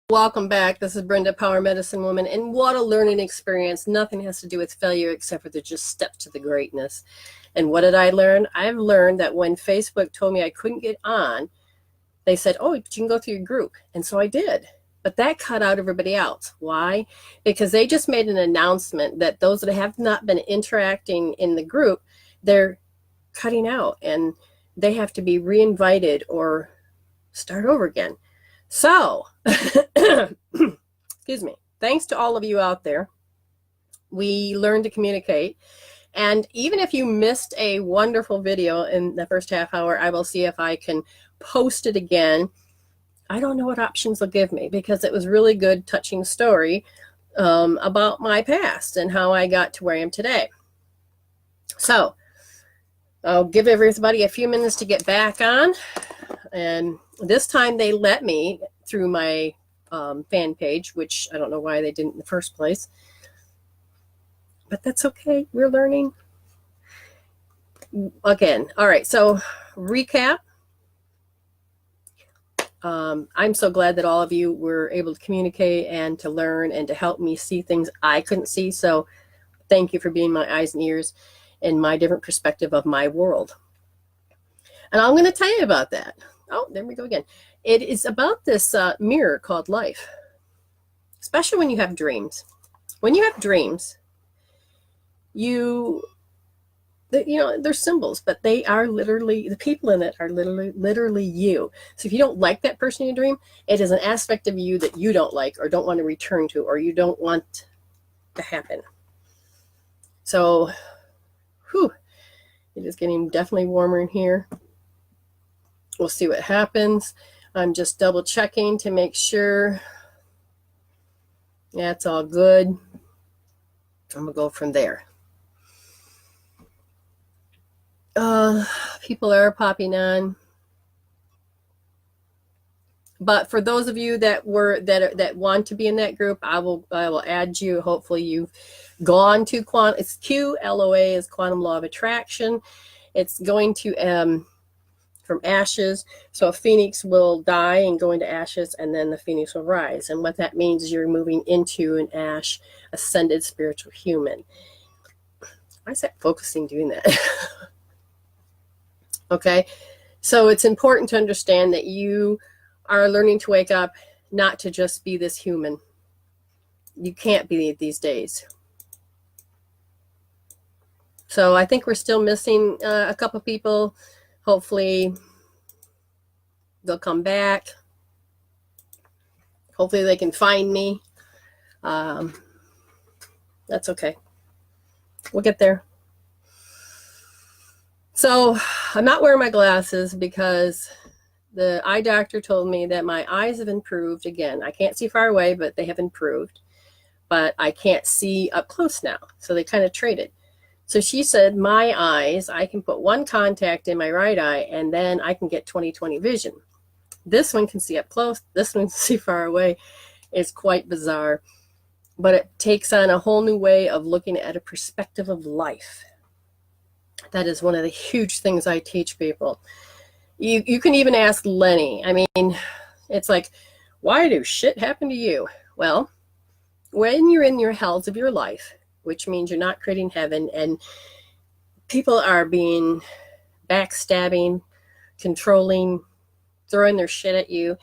Welcome back. This is Brenda Power, Medicine Woman, and what a learning experience. Nothing has to do with failure except for the just steps to the greatness. And what did I learn? I've learned that when Facebook told me I couldn't get on, they said, oh, but you can go through your group. And so I did. But that cut out everybody else. Why? Because they just made an announcement that those that have not been interacting in the group, they're cutting out and they have to be reinvited or start over again. So, excuse me, thanks to all of you out there, we learned to communicate. And even if you missed a wonderful video in the first half hour, I will see if I can post it again. I don't know what options they'll give me because it was really good, touching story about my past and how I got to where I am today. So I'll give everybody a few minutes to get back on. And this time they let me through my fan page, which I don't know why they didn't in the first place. But that's okay. We're learning. Again. All right. So recap. I'm so glad that all of you were able to communicate and to learn and to help me see things I couldn't see. So thank you for being my eyes and ears and my different perspective of my world. And I'm going to tell you about that. Oh, there we go again. It is about this mirror called life, especially when you have dreams. When you have dreams, they're symbols, but they are literally, the people in it are literally you. So if you don't like that person in your dream, it is an aspect of you that you don't like or don't want to return to or you don't want to happen. So, it is getting definitely warmer in here. We'll see what happens. I'm just double checking to make sure. Yeah, it's all good. I'm going to go from there. People are popping on. But for those of you that want to be in that group, I will add you. Hopefully you've gone to quantum. It's QLOA is quantum law of attraction. It's going to from ashes. So a phoenix will die and go into ashes, and then the phoenix will rise. And what that means is you're moving into an ash, ascended spiritual human. Why is that focusing doing that? Okay. So it's important to understand that you are learning to wake up, not to just be this human. You can't be these days. So I think we're still missing a couple people. Hopefully they'll come back. Hopefully they can find me. That's okay. We'll get there. So I'm not wearing my glasses because the eye doctor told me that my eyes have improved again. I can't see far away, but they have improved. But I can't see up close now. So they kind of traded. So she said, my eyes, I can put one contact in my right eye and then I can get 20/20 vision. This one can see up close. This one can see far away. It's quite bizarre. But it takes on a whole new way of looking at a perspective of life. That is one of the huge things I teach people. You can even ask Lenny. I mean, it's like, why do shit happen to you? Well, when you're in your hells of your life, which means you're not creating heaven, and people are being backstabbing, controlling, throwing their shit at you,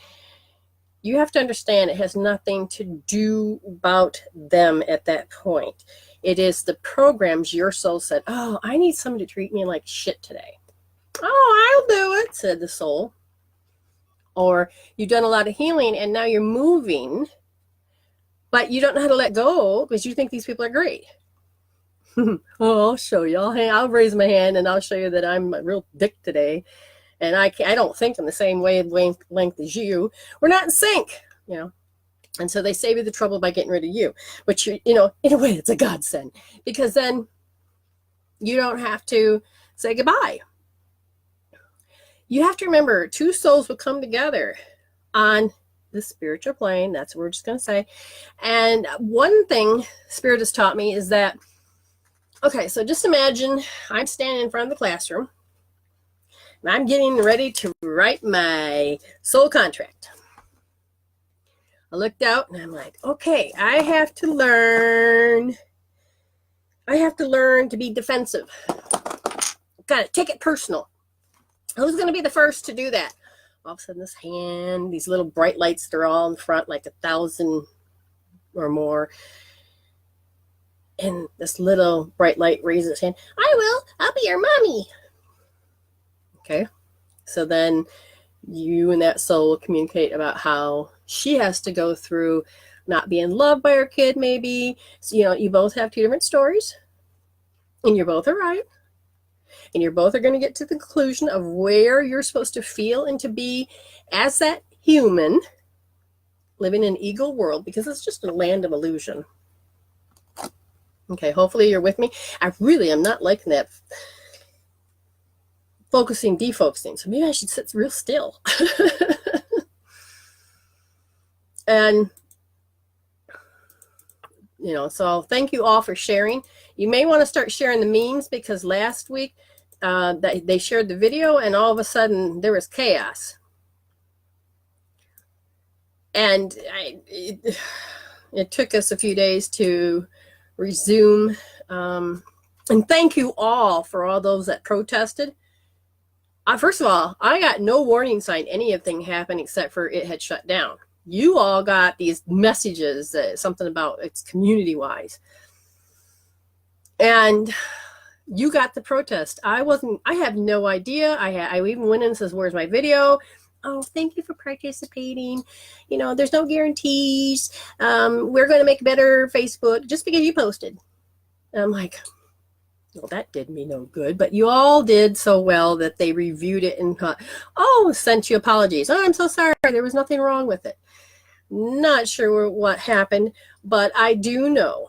you have to understand it has nothing to do about them at that point. It is the programs your soul said, oh, I need someone to treat me like shit today. Oh, I'll do it, said the soul. Or you've done a lot of healing and now you're moving, but you don't know how to let go because you think these people are great. Oh, I'll show you. I'll raise my hand and I'll show you that I'm a real dick today. And I don't think in the same wavelength as you. We're not in sync, And so they save you the trouble by getting rid of you. Which, in a way, it's a godsend. Because then you don't have to say goodbye. You have to remember, two souls will come together on the spiritual plane. That's what we're just going to say. And one thing Spirit has taught me is that, okay, so just imagine I'm standing in front of the classroom. And I'm getting ready to write my soul contract. I looked out and I'm like, okay, I have to learn to be defensive. Gotta take it personal. Who's going to be the first to do that? All of a sudden, this hand, these little bright lights, they're all in front, like 1,000 or more. And this little bright light raises its hand. I'll be your mommy. Okay. So then you and that soul communicate about how she has to go through not being loved by her kid, maybe. So, you both have two different stories. And you're both all right. And you're both are going to get to the conclusion of where you're supposed to feel and to be as that human living in an ego world, because it's just a land of illusion. Okay, hopefully you're with me. I really am not liking that focusing, defocusing. So maybe I should sit real still. And, so thank you all for sharing. You may want to start sharing the memes, because last week, they shared the video and all of a sudden there was chaos. And it took us a few days to resume. And thank you all for all those that protested. First of all, I got no warning sign anything happened except for it had shut down. You all got these messages, something about it's community-wise. And you got the protest. I have no idea. I even went in and says, where's my video? Oh, thank you for participating. There's no guarantees. We're going to make a better Facebook just because you posted. And I'm like, well, that did me no good. But you all did so well that they reviewed it and thought, sent you apologies. Oh, I'm so sorry. There was nothing wrong with it. Not sure what happened, but I do know.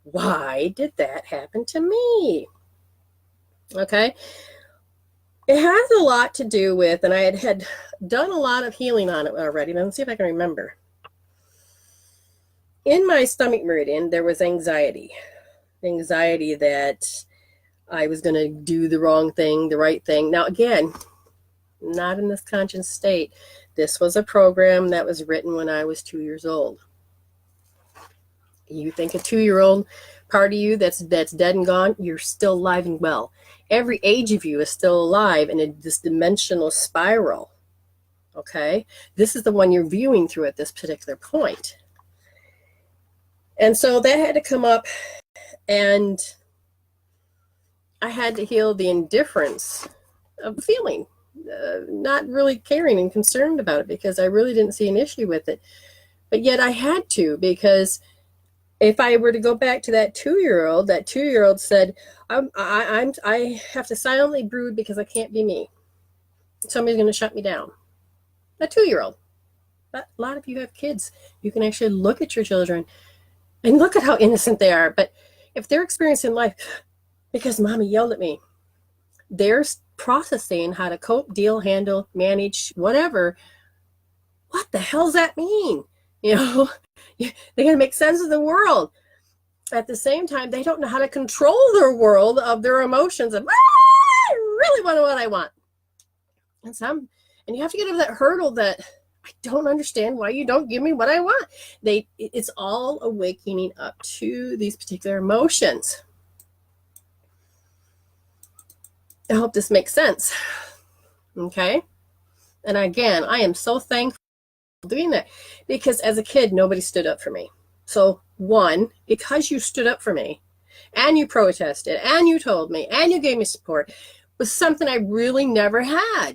Why did that happen to me? Okay. It has a lot to do with, and I had done a lot of healing on it already. Let's see if I can remember. In my stomach meridian, there was anxiety. Anxiety that I was going to do the wrong thing, the right thing. Now, again, not in this conscious state. This was a program that was written when I was 2 years old. You think a 2-year-old part of you that's dead and gone, you're still alive and well. Every age of you is still alive in this dimensional spiral. Okay? This is the one you're viewing through at this particular point. And so that had to come up, and I had to heal the indifference of feeling, not really caring and concerned about it, because I really didn't see an issue with it. But yet I had to, because if I were to go back to that 2-year-old said, I have to silently brood because I can't be me. Somebody's going to shut me down. A 2-year-old. But a lot of you have kids. You can actually look at your children and look at how innocent they are. But if they're experiencing life because mommy yelled at me, they're processing how to cope, deal, handle, manage, whatever. What the hell does that mean? They're going to make sense of the world. At the same time, they don't know how to control their world of their emotions of, I really want what I want. And you have to get over that hurdle that I don't understand why you don't give me what I want. It's all awakening up to these particular emotions. I hope this makes sense. Okay? And again, I am so thankful for doing that, because as a kid, nobody stood up for me. So one, because you stood up for me and you protested and you told me and you gave me support, was something I really never had.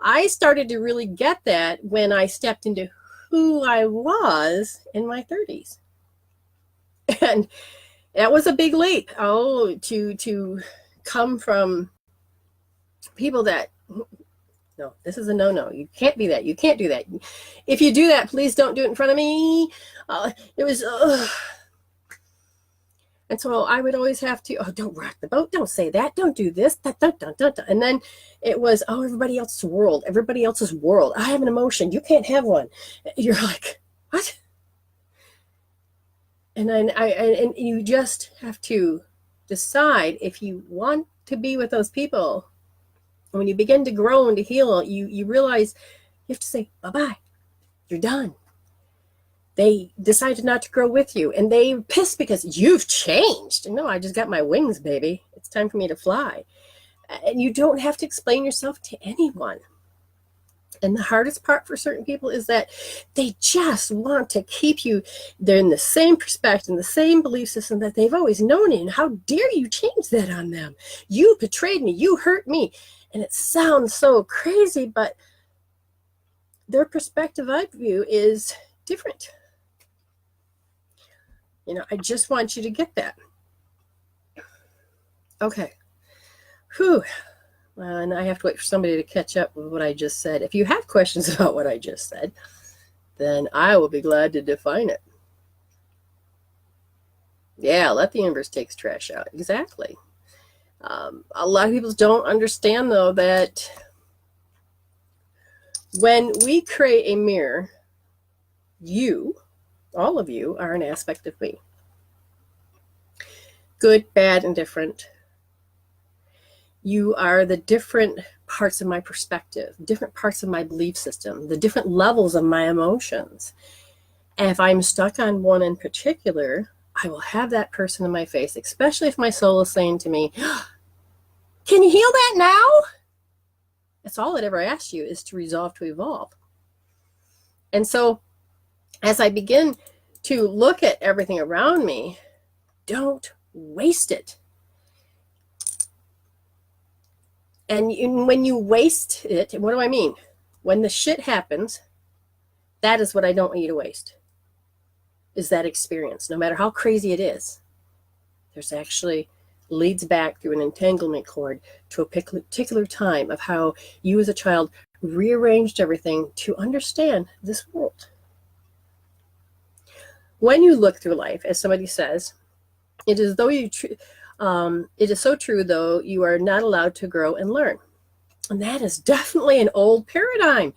I started to really get that when I stepped into who I was in my 30s. And that was a big leap. To come from people that, no, this is a no-no. You can't be that. You can't do that. If you do that, please don't do it in front of me. And so I would always have to, don't rock the boat. Don't say that. Don't do this. And then it was, everybody else's world. Everybody else's world. I have an emotion. You can't have one. You're like, what? And then and you just have to decide if you want to be with those people. When you begin to grow and to heal, you realize you have to say bye-bye. You're done. They decided not to grow with you, and they pissed because you've changed. No, I just got my wings, baby. It's time for me to fly. And you don't have to explain yourself to anyone. And the hardest part for certain people is that they just want to keep you, they're in the same perspective, the same belief system that they've always known in. How dare you change that on them? You betrayed me. You hurt me. And it sounds so crazy, but their perspective of you is different. I just want you to get that. Okay. Whew. And I have to wait for somebody to catch up with what I just said. If you have questions about what I just said, then I will be glad to define it. Yeah, let the universe take its trash out. Exactly. A lot of people don't understand, though, that when we create a mirror, you, all of you, are an aspect of me. Good, bad, and different. You are the different parts of my perspective, different parts of my belief system, the different levels of my emotions. And if I'm stuck on one in particular, I will have that person in my face, especially if my soul is saying to me, can you heal that now? That's all it ever asks you, is to resolve to evolve. And so as I begin to look at everything around me, don't waste it. And when you waste it, what do I mean? When the shit happens, that is what I don't want you to waste, is that experience. No matter how crazy it is, there's actually leads back through an entanglement cord to a particular time of how you as a child rearranged everything to understand this world. When you look through life, as somebody says, it is though you it is so true, though, you are not allowed to grow and learn. And that is definitely an old paradigm,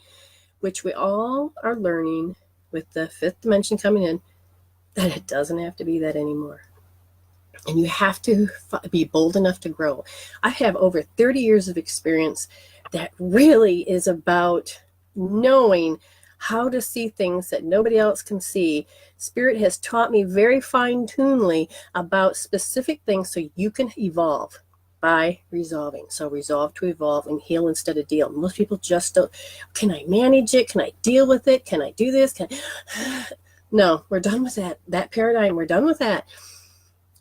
which we all are learning with the fifth dimension coming in, that it doesn't have to be that anymore. And you have to be bold enough to grow. I have over 30 years of experience that really is about knowing how to see things that nobody else can see. Spirit has taught me very fine-tunedly about specific things so you can evolve by resolving. So resolve to evolve and heal instead of deal. Most people just don't, can I manage it? Can I deal with it? Can I do this? No, we're done with that paradigm. We're done with that.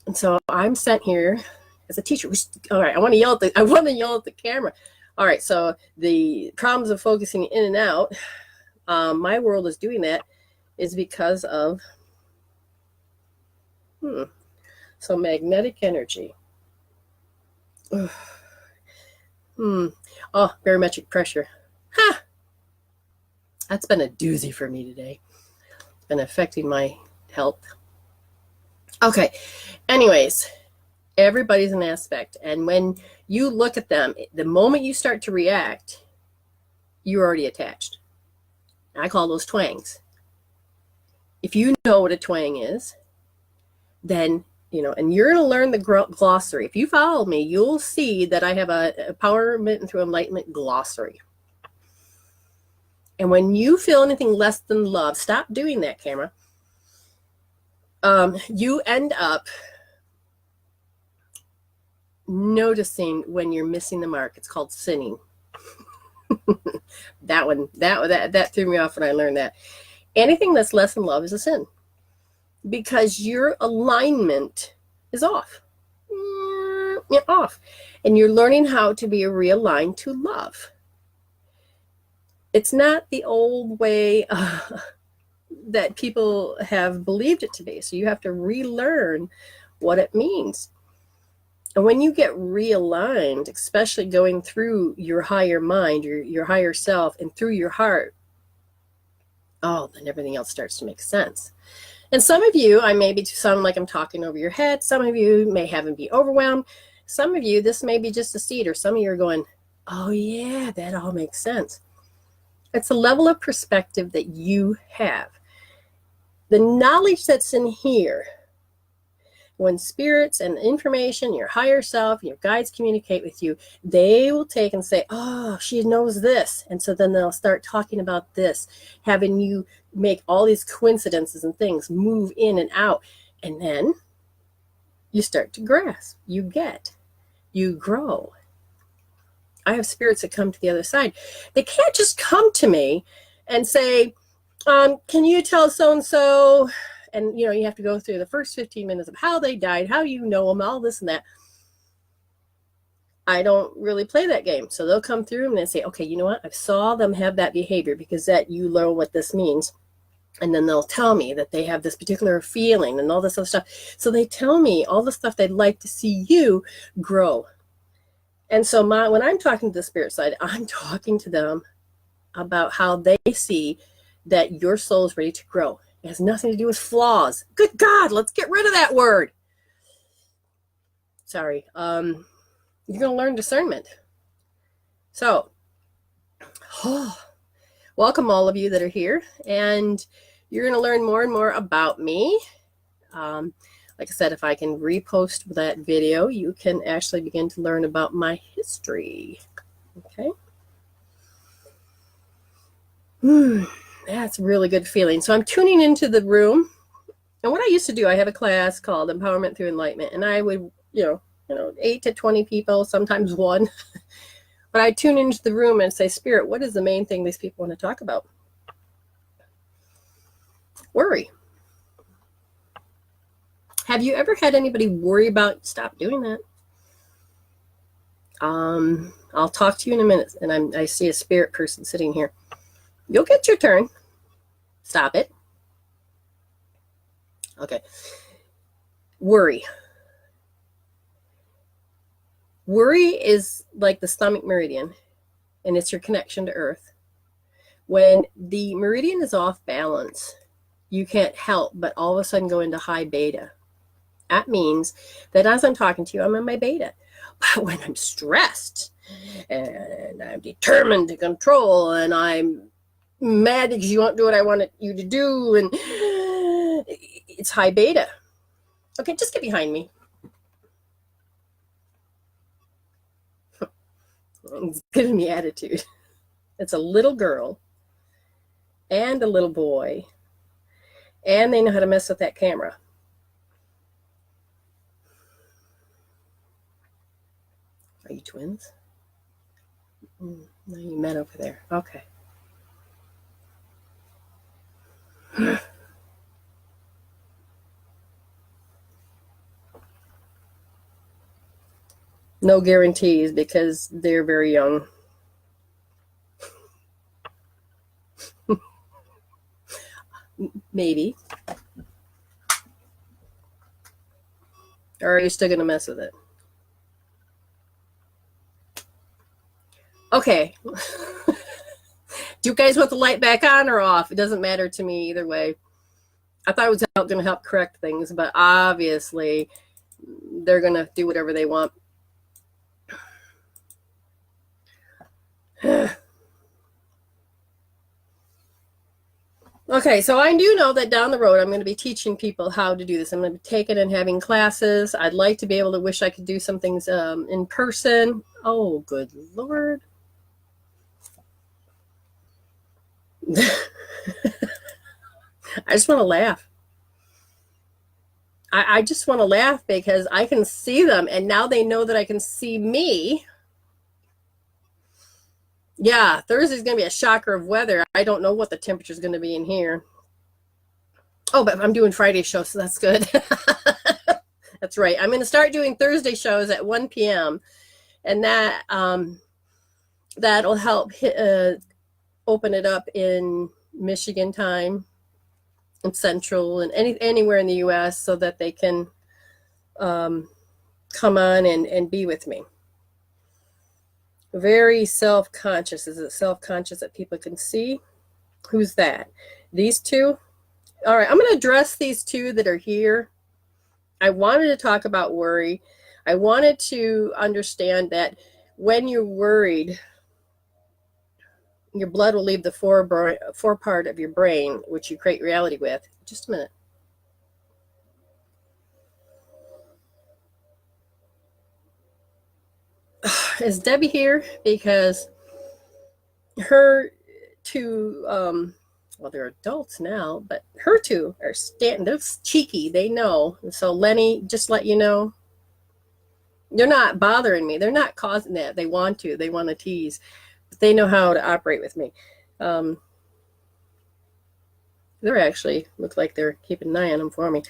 And so I'm sent here as a teacher. All right, I want to yell at the camera. All right, so the problems of focusing in and out, my world is doing that, is because of so magnetic energy. Oh, barometric pressure. Ha! That's been a doozy for me today. It's been affecting my health. Okay, anyways, everybody's an aspect. And when you look at them, the moment you start to react, you're already attached. I call those twangs. If you know what a twang is, then, and you're going to learn the glossary. If you follow me, you'll see that I have a empowerment through enlightenment glossary. And when you feel anything less than love, stop doing that, camera. You end up noticing when you're missing the mark. It's called sinning. That threw me off when I learned that. Anything that's less than love is a sin, because your alignment is off. You're off. And you're learning how to be realigned to love. It's not the old way that people have believed it to be. So you have to relearn what it means. And when you get realigned, especially going through your higher mind, your higher self, and through your heart, then everything else starts to make sense. And some of you, I may be sounding like I'm talking over your head. Some of you may have and be overwhelmed. Some of you, this may be just a seed, or some of you are going, oh yeah, that all makes sense. It's a level of perspective that you have. The knowledge that's in here When spirits and information, your higher self, your guides communicate with you, they will take and say, oh, she knows this. And so then they'll start talking about this, having you make all these coincidences and things move in and out. And then you start to grasp, you get, you grow. I have spirits that come to the other side. They can't just come to me and say, can you tell so-and-so? And, you have to go through the first 15 minutes of how they died, how you know them, all this and that. I don't really play that game. So they'll come through and they say, okay, you know what? I saw them have that behavior because that you learn what this means. And then they'll tell me that they have this particular feeling and all this other stuff. So they tell me all the stuff they'd like to see you grow. And so when I'm talking to the spirit side, I'm talking to them about how they see that your soul is ready to grow. It has nothing to do with flaws. Good God, let's get rid of that word. Sorry. You're going to learn discernment. So, welcome all of you that are here. And you're going to learn more and more about me. Like I said, if I can repost that video, you can actually begin to learn about my history. Okay. That's a really good feeling. So I'm tuning into the room. And what I used to do, I have a class called Empowerment Through Enlightenment. And I would, 8 to 20 people, sometimes one. But I tune into the room and say, Spirit, what is the main thing these people want to talk about? Worry. Have you ever had anybody worry about, stop doing that? I'll talk to you in a minute. And I see a spirit person sitting here. You'll get your turn. Stop it. Okay. Worry. Worry is like the stomach meridian, and it's your connection to earth. When the meridian is off balance, you can't help but all of a sudden go into high beta. That means that as I'm talking to you, I'm in my beta. But when I'm stressed and I'm determined to control and I'm mad because you won't do what I want you to do, and it's high beta. Okay, just get behind me. It's giving me attitude. It's a little girl and a little boy, and they know how to mess with that camera. Are you twins? No, you met over there. Okay. No guarantees because they're very young. Maybe. Or are you still going to mess with it? Okay. Do you guys want the light back on or off? It doesn't matter to me either way. I thought it was going to help correct things, but obviously they're going to do whatever they want. Okay, so I do know that down the road I'm going to be teaching people how to do this. I'm going to be taking and having classes. I'd like to be able to wish I could do some things in person. Oh, good Lord. I just want to laugh. I just want to laugh because I can see them, and now they know that I can see me. Yeah, Thursday's going to be a shocker of weather. I don't know what the temperature is going to be in here. Oh, but I'm doing Friday shows, so that's good. That's right. I'm going to start doing Thursday shows at 1 p.m. And that that'll help open it up in Michigan time and Central and anywhere in the U.S. so that they can come on and be with me. Very self-conscious. Is it self-conscious that people can see? Who's that? These two? All right, I'm going to address these two that are here. I wanted to talk about worry. I wanted to understand that when you're worried, your blood will leave the fore part of your brain, which you create reality with. Just a minute. is Debbie here? Because her two, well, they're adults now, but her two are they're cheeky. They know. And so Lenny, just let you know, they're not bothering me. They're not causing that. They want to. They want to tease. But they know how to operate with me. They're actually, look like they're keeping an eye on them for me.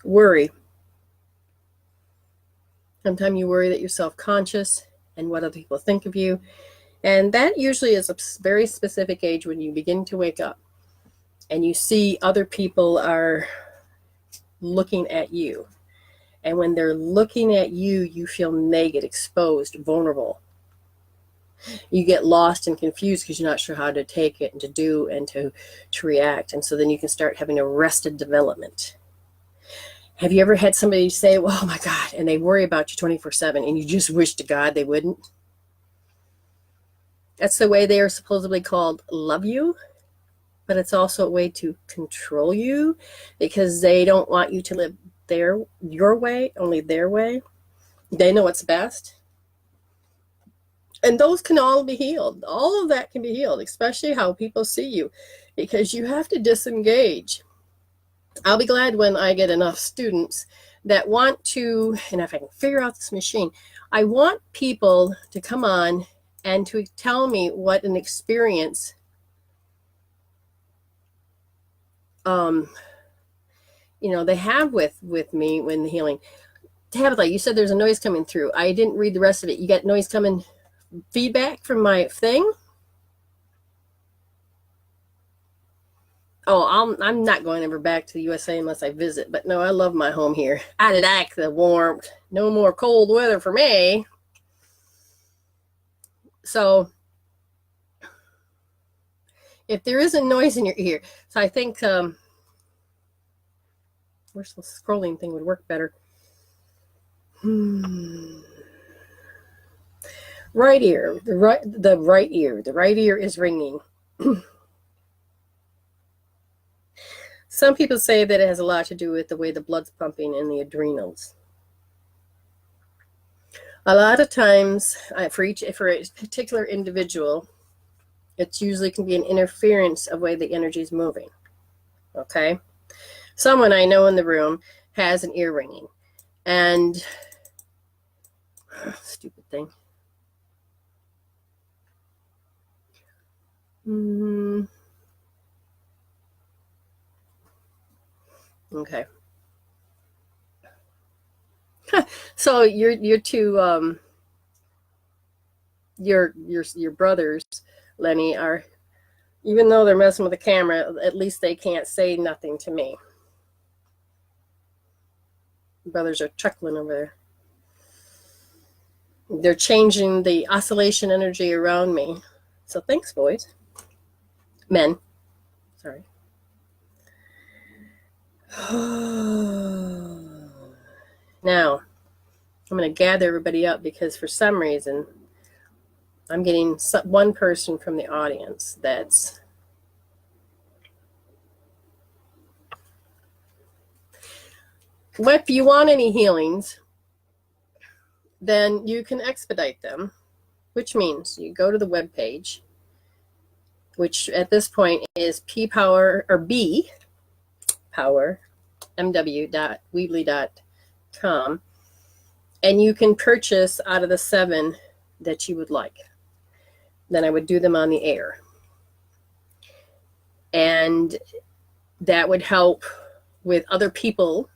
Worry. Sometimes you worry that you're self-conscious and what other people think of you. And that usually is a very specific age when you begin to wake up and you see other people are looking at you. And when they're looking at you, you feel naked, exposed, vulnerable. You get lost and confused because you're not sure how to take it and to do and to react. And so then you can start having arrested development. Have you ever had somebody say, well, oh my God, and they worry about you 24/7 and you just wish to God they wouldn't? That's the way they are supposedly called love you, but it's also a way to control you because they don't want you to live your way, only their way. They know what's best. And those can all be healed. All of that can be healed, especially how people see you, because you have to disengage. I'll be glad when I get enough students that want to, and if I can figure out this machine, I want people to come on and to tell me what an experience they have with me when the healing. Tabitha, you said there's a noise coming through. I didn't read the rest of it. You got noise coming, feedback from my thing? Oh, I'm not going ever back to the USA unless I visit. But no, I love my home here. I like the warmth. No more cold weather for me. So if there is a noise in your ear, so I think where's the scrolling thing would work better. Right ear, the right ear is ringing. Some people say that it has a lot to do with the way the blood's pumping in the adrenals. A lot of times, for a particular individual, it usually can be an interference of the way the energy is moving. Okay? Someone I know in the room has an ear ringing. And, stupid thing. Okay. So your two your brothers, Lenny, are, even though they're messing with the camera, at least they can't say nothing to me. Brothers are chuckling over there. They're changing the oscillation energy around me. So thanks, boys. Men. Sorry. Now, I'm going to gather everybody up because for some reason, I'm getting one person from the audience that's if you want any healings, then you can expedite them, which means you go to the webpage, which at this point is bpowermw.weebly.com, and you can purchase out of the 7 that you would like. Then I would do them on the air. And that would help with other people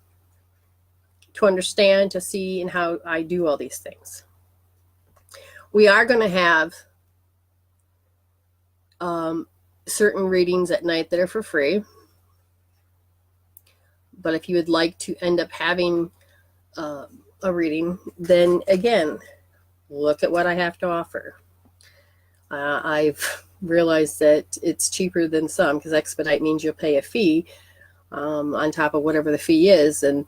to understand, to see, and how I do all these things. We are going to have certain readings at night that are for free. But if you would like to end up having a reading, then again, look at what I have to offer. I've realized that it's cheaper than some, because expedite means you'll pay a fee on top of whatever the fee is. And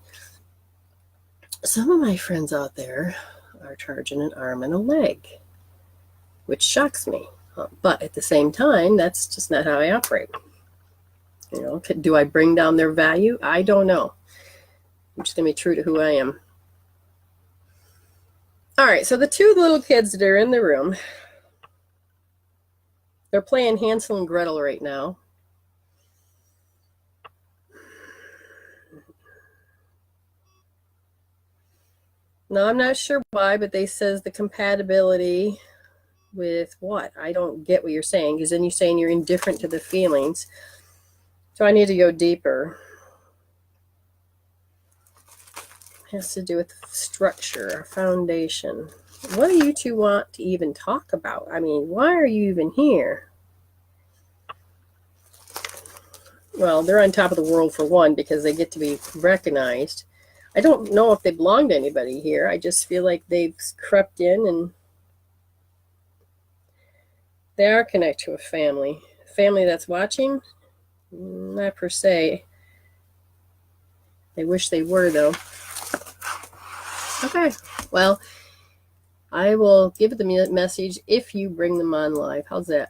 some of my friends out there are charging an arm and a leg, which shocks me. But at the same time, that's just not how I operate. Do I bring down their value? I don't know. I'm just going to be true to who I am. All right, so the two little kids that are in the room, they're playing Hansel and Gretel right now. Now, I'm not sure why, but they says the compatibility with what? I don't get what you're saying, because then you're saying you're indifferent to the feelings. So I need to go deeper. It has to do with structure, foundation. What do you two want to even talk about? I mean, why are you even here? Well, they're on top of the world for one, because they get to be recognized. I don't know if they belong to anybody here. I just feel like they've crept in and they are connected to a family. Family that's watching? Not per se. I wish they were, though. Okay, well, I will give the message if you bring them on live. How's that?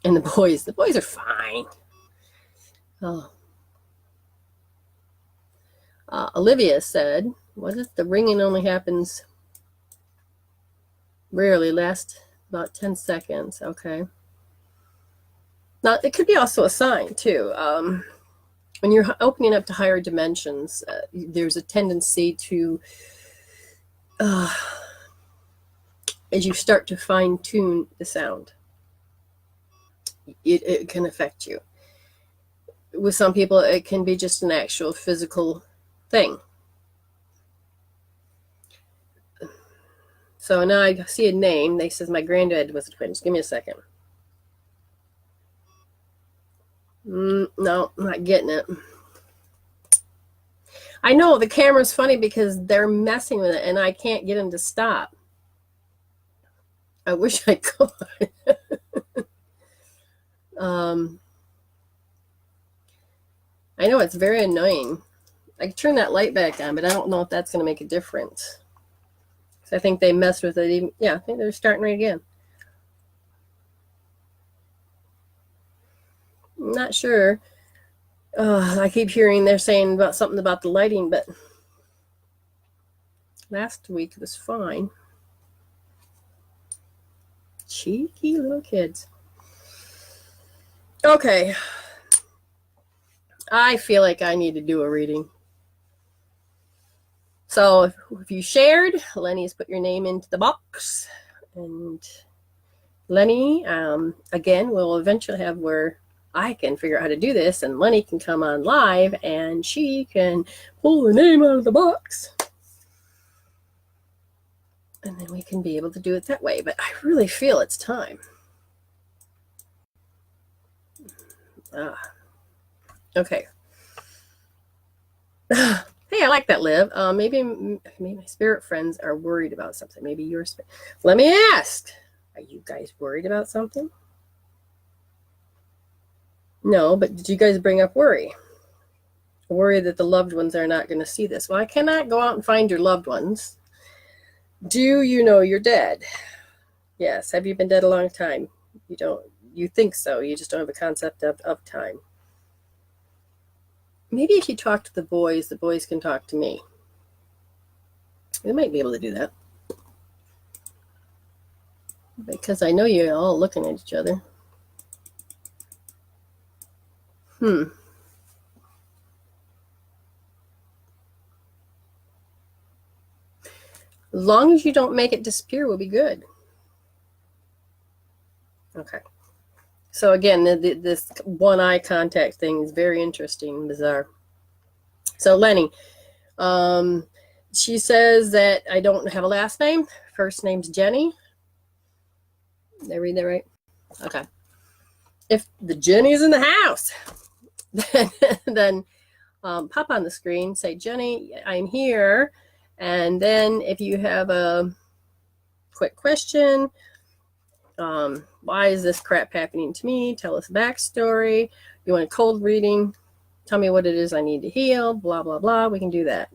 And the boys are fine. Oh. Olivia said, what if the ringing only happens rarely, lasts about 10 seconds? Okay. Now, it could be also a sign, too. When you're opening up to higher dimensions, there's a tendency to, as you start to fine-tune the sound, it can affect you. With some people, it can be just an actual physical thing. So now I see a name. They says my granddad was a twin. Just give me a second. No, I'm not getting it. I know the camera's funny because they're messing with it and I can't get them to stop. I wish I could. I know it's very annoying. I can turn that light back on, but I don't know if that's going to make a difference. So I think they messed with it. Even, yeah, I think they're starting right again. I'm not sure. I keep hearing they're saying about something about the lighting, but last week was fine. Cheeky little kids. Okay. I feel like I need to do a reading. So if you shared, Lenny's put your name into the box. And Lenny, again, will eventually have where I can figure out how to do this, and Lenny can come on live and she can pull the name out of the box. And then we can be able to do it that way. But I really feel it's time. Okay. Hey, I like that, Liv. Maybe my spirit friends are worried about something. Maybe your spirit. Let me ask. Are you guys worried about something? No, but did you guys bring up worry? Worry that the loved ones are not going to see this. Well, I cannot go out and find your loved ones. Do you know you're dead? Yes. Have you been dead a long time? You don't. You think so. You just don't have a concept of time. Maybe if you talk to the boys can talk to me. They might be able to do that. Because I know you're all looking at each other. As long as you don't make it disappear, we'll be good. Okay. So again, this one eye contact thing is very interesting and bizarre. So Lenny, she says that I don't have a last name. First name's Jenny. Did I read that right? Okay. If the Jenny's in the house, then pop on the screen, say, Jenny, I'm here. And then if you have a quick question, why is this crap happening to me? Tell us a backstory. You want a cold reading? Tell me what it is I need to heal, blah, blah, blah. We can do that.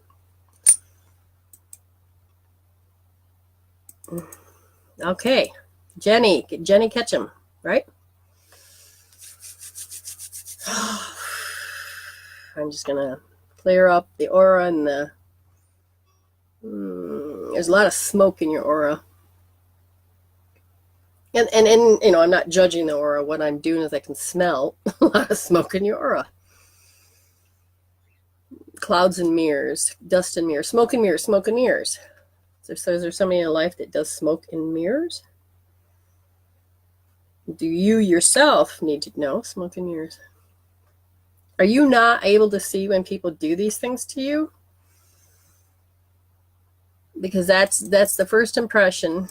Okay. Jenny Ketchum, right? I'm just going to clear up the aura and the There's a lot of smoke in your aura. And you know, I'm not judging the aura. What I'm doing is I can smell a lot of smoke in your aura. Clouds and mirrors, dust and mirrors, smoke and mirrors, smoke and mirrors. So is there somebody in your life that does smoke and mirrors? Do you yourself need to know smoke and mirrors? Are you not able to see when people do these things to you? Because that's the first impression.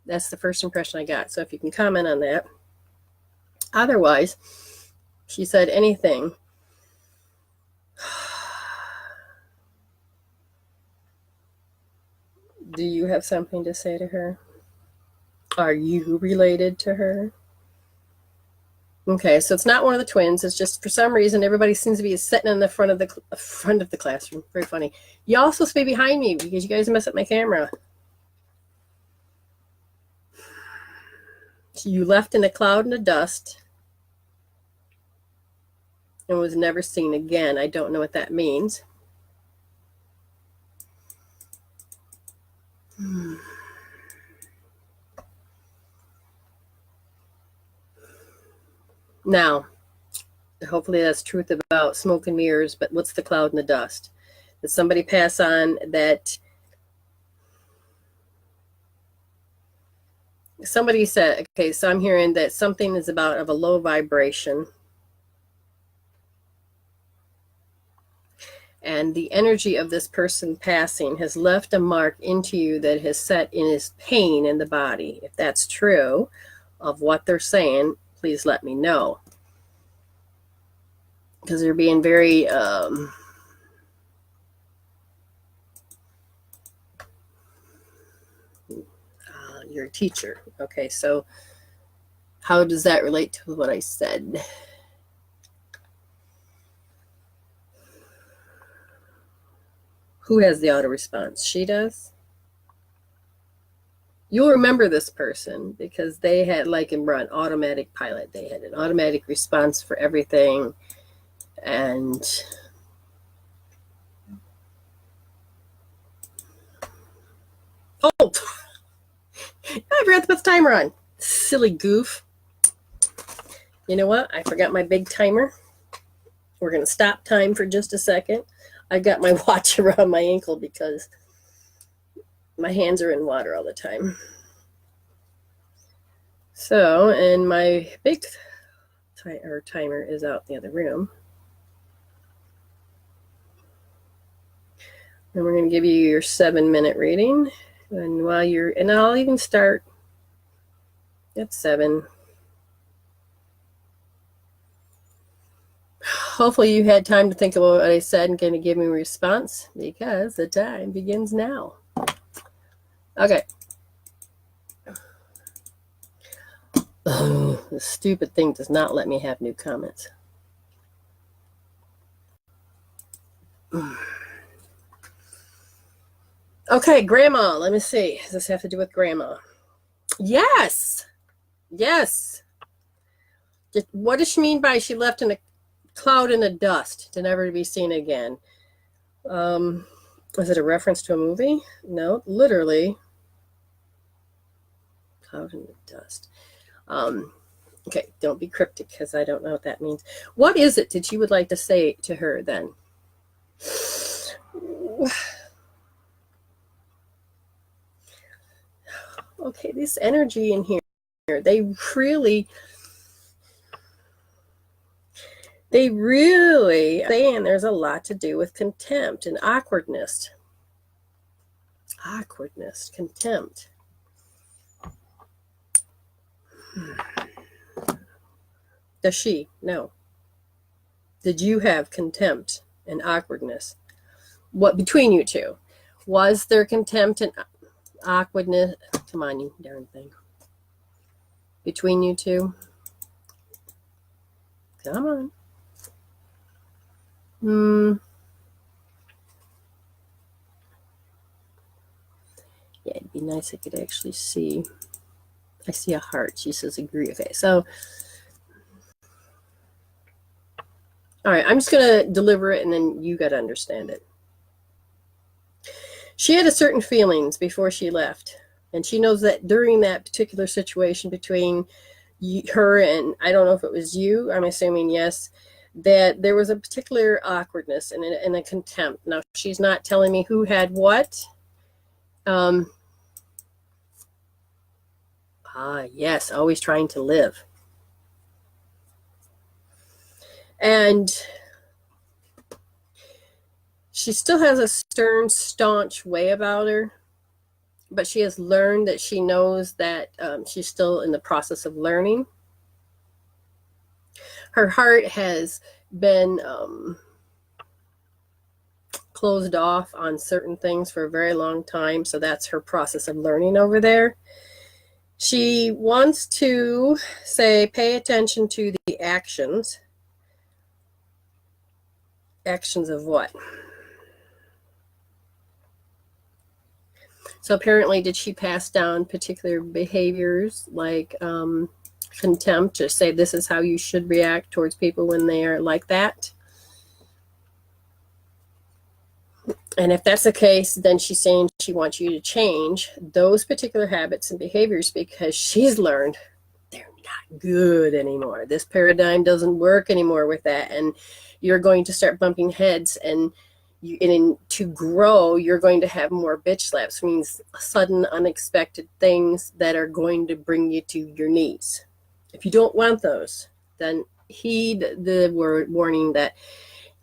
That's the first impression I got. So if you can comment on that. Otherwise, she said anything. Do you have something to say to her? Are you related to her? Okay, so it's not one of the twins. It's just for some reason everybody seems to be sitting in the front of the classroom. Very funny. Y'all supposed to be behind me because you guys mess up my camera. So you left in a cloud and a dust and was never seen again. I don't know what that means. Now, hopefully that's truth about smoke and mirrors, but what's the cloud and the dust? Did somebody pass on that? Somebody said, okay, so I'm hearing that something is about of a low vibration. And the energy of this person passing has left a mark into you that has set in his pain in the body. If that's true of what they're saying, please let me know. Because they're being very your teacher. Okay, so how does that relate to what I said? Who has the auto response? She does? You'll remember this person because they had like an automatic pilot. They had an automatic response for everything. And oh, I forgot to put the timer on. Silly goof. You know what? I forgot my big timer. We're going to stop time for just a second. I got my watch around my ankle because my hands are in water all the time. So, and my big timer is out in the other room. And we're going to give you your 7-minute reading. And and I'll even start at 7. Hopefully you had time to think about what I said and going to give me a response because the time begins now. Okay. Oh, this stupid thing does not let me have new comments. Okay, grandma. Let me see. Does this have to do with grandma? Yes. Yes. What does she mean by she left in a cloud and a dust to never be seen again? Is it a reference to a movie? No, literally. Cloud and the dust. Okay, don't be cryptic because I don't know what that means. What is it that you would like to say to her then? Okay, this energy in here, they really saying there's a lot to do with contempt and awkwardness. Awkwardness, contempt. Does she? No. Did you have contempt and awkwardness? What between you two? Was there contempt and awkwardness? Come on, you darn thing. Between you two? Come on. Yeah, it'd be nice if I could actually see. I see a heart. She says agree. Okay, so all right, I'm just going to deliver it and then you got to understand it. She had a certain feelings before she left. And she knows that during that particular situation between her and, I don't know if it was you, I'm assuming yes, that there was a particular awkwardness and a contempt. Now, she's not telling me who had what. Yes, always trying to live. And she still has a stern, staunch way about her, but she has learned that she knows that she's still in the process of learning. Her heart has been closed off on certain things for a very long time, so that's her process of learning over there. She wants to pay attention to the actions. Actions of what? So apparently, did she pass down particular behaviors like contempt, to say this is how you should react towards people when they are like that? And if that's the case, then she's saying she wants you to change those particular habits and behaviors because she's learned they're not good anymore. This paradigm doesn't work anymore with that. And you're going to start bumping heads, and to grow, you're going to have more bitch slaps, means sudden, unexpected things that are going to bring you to your knees. If you don't want those, then heed the warning that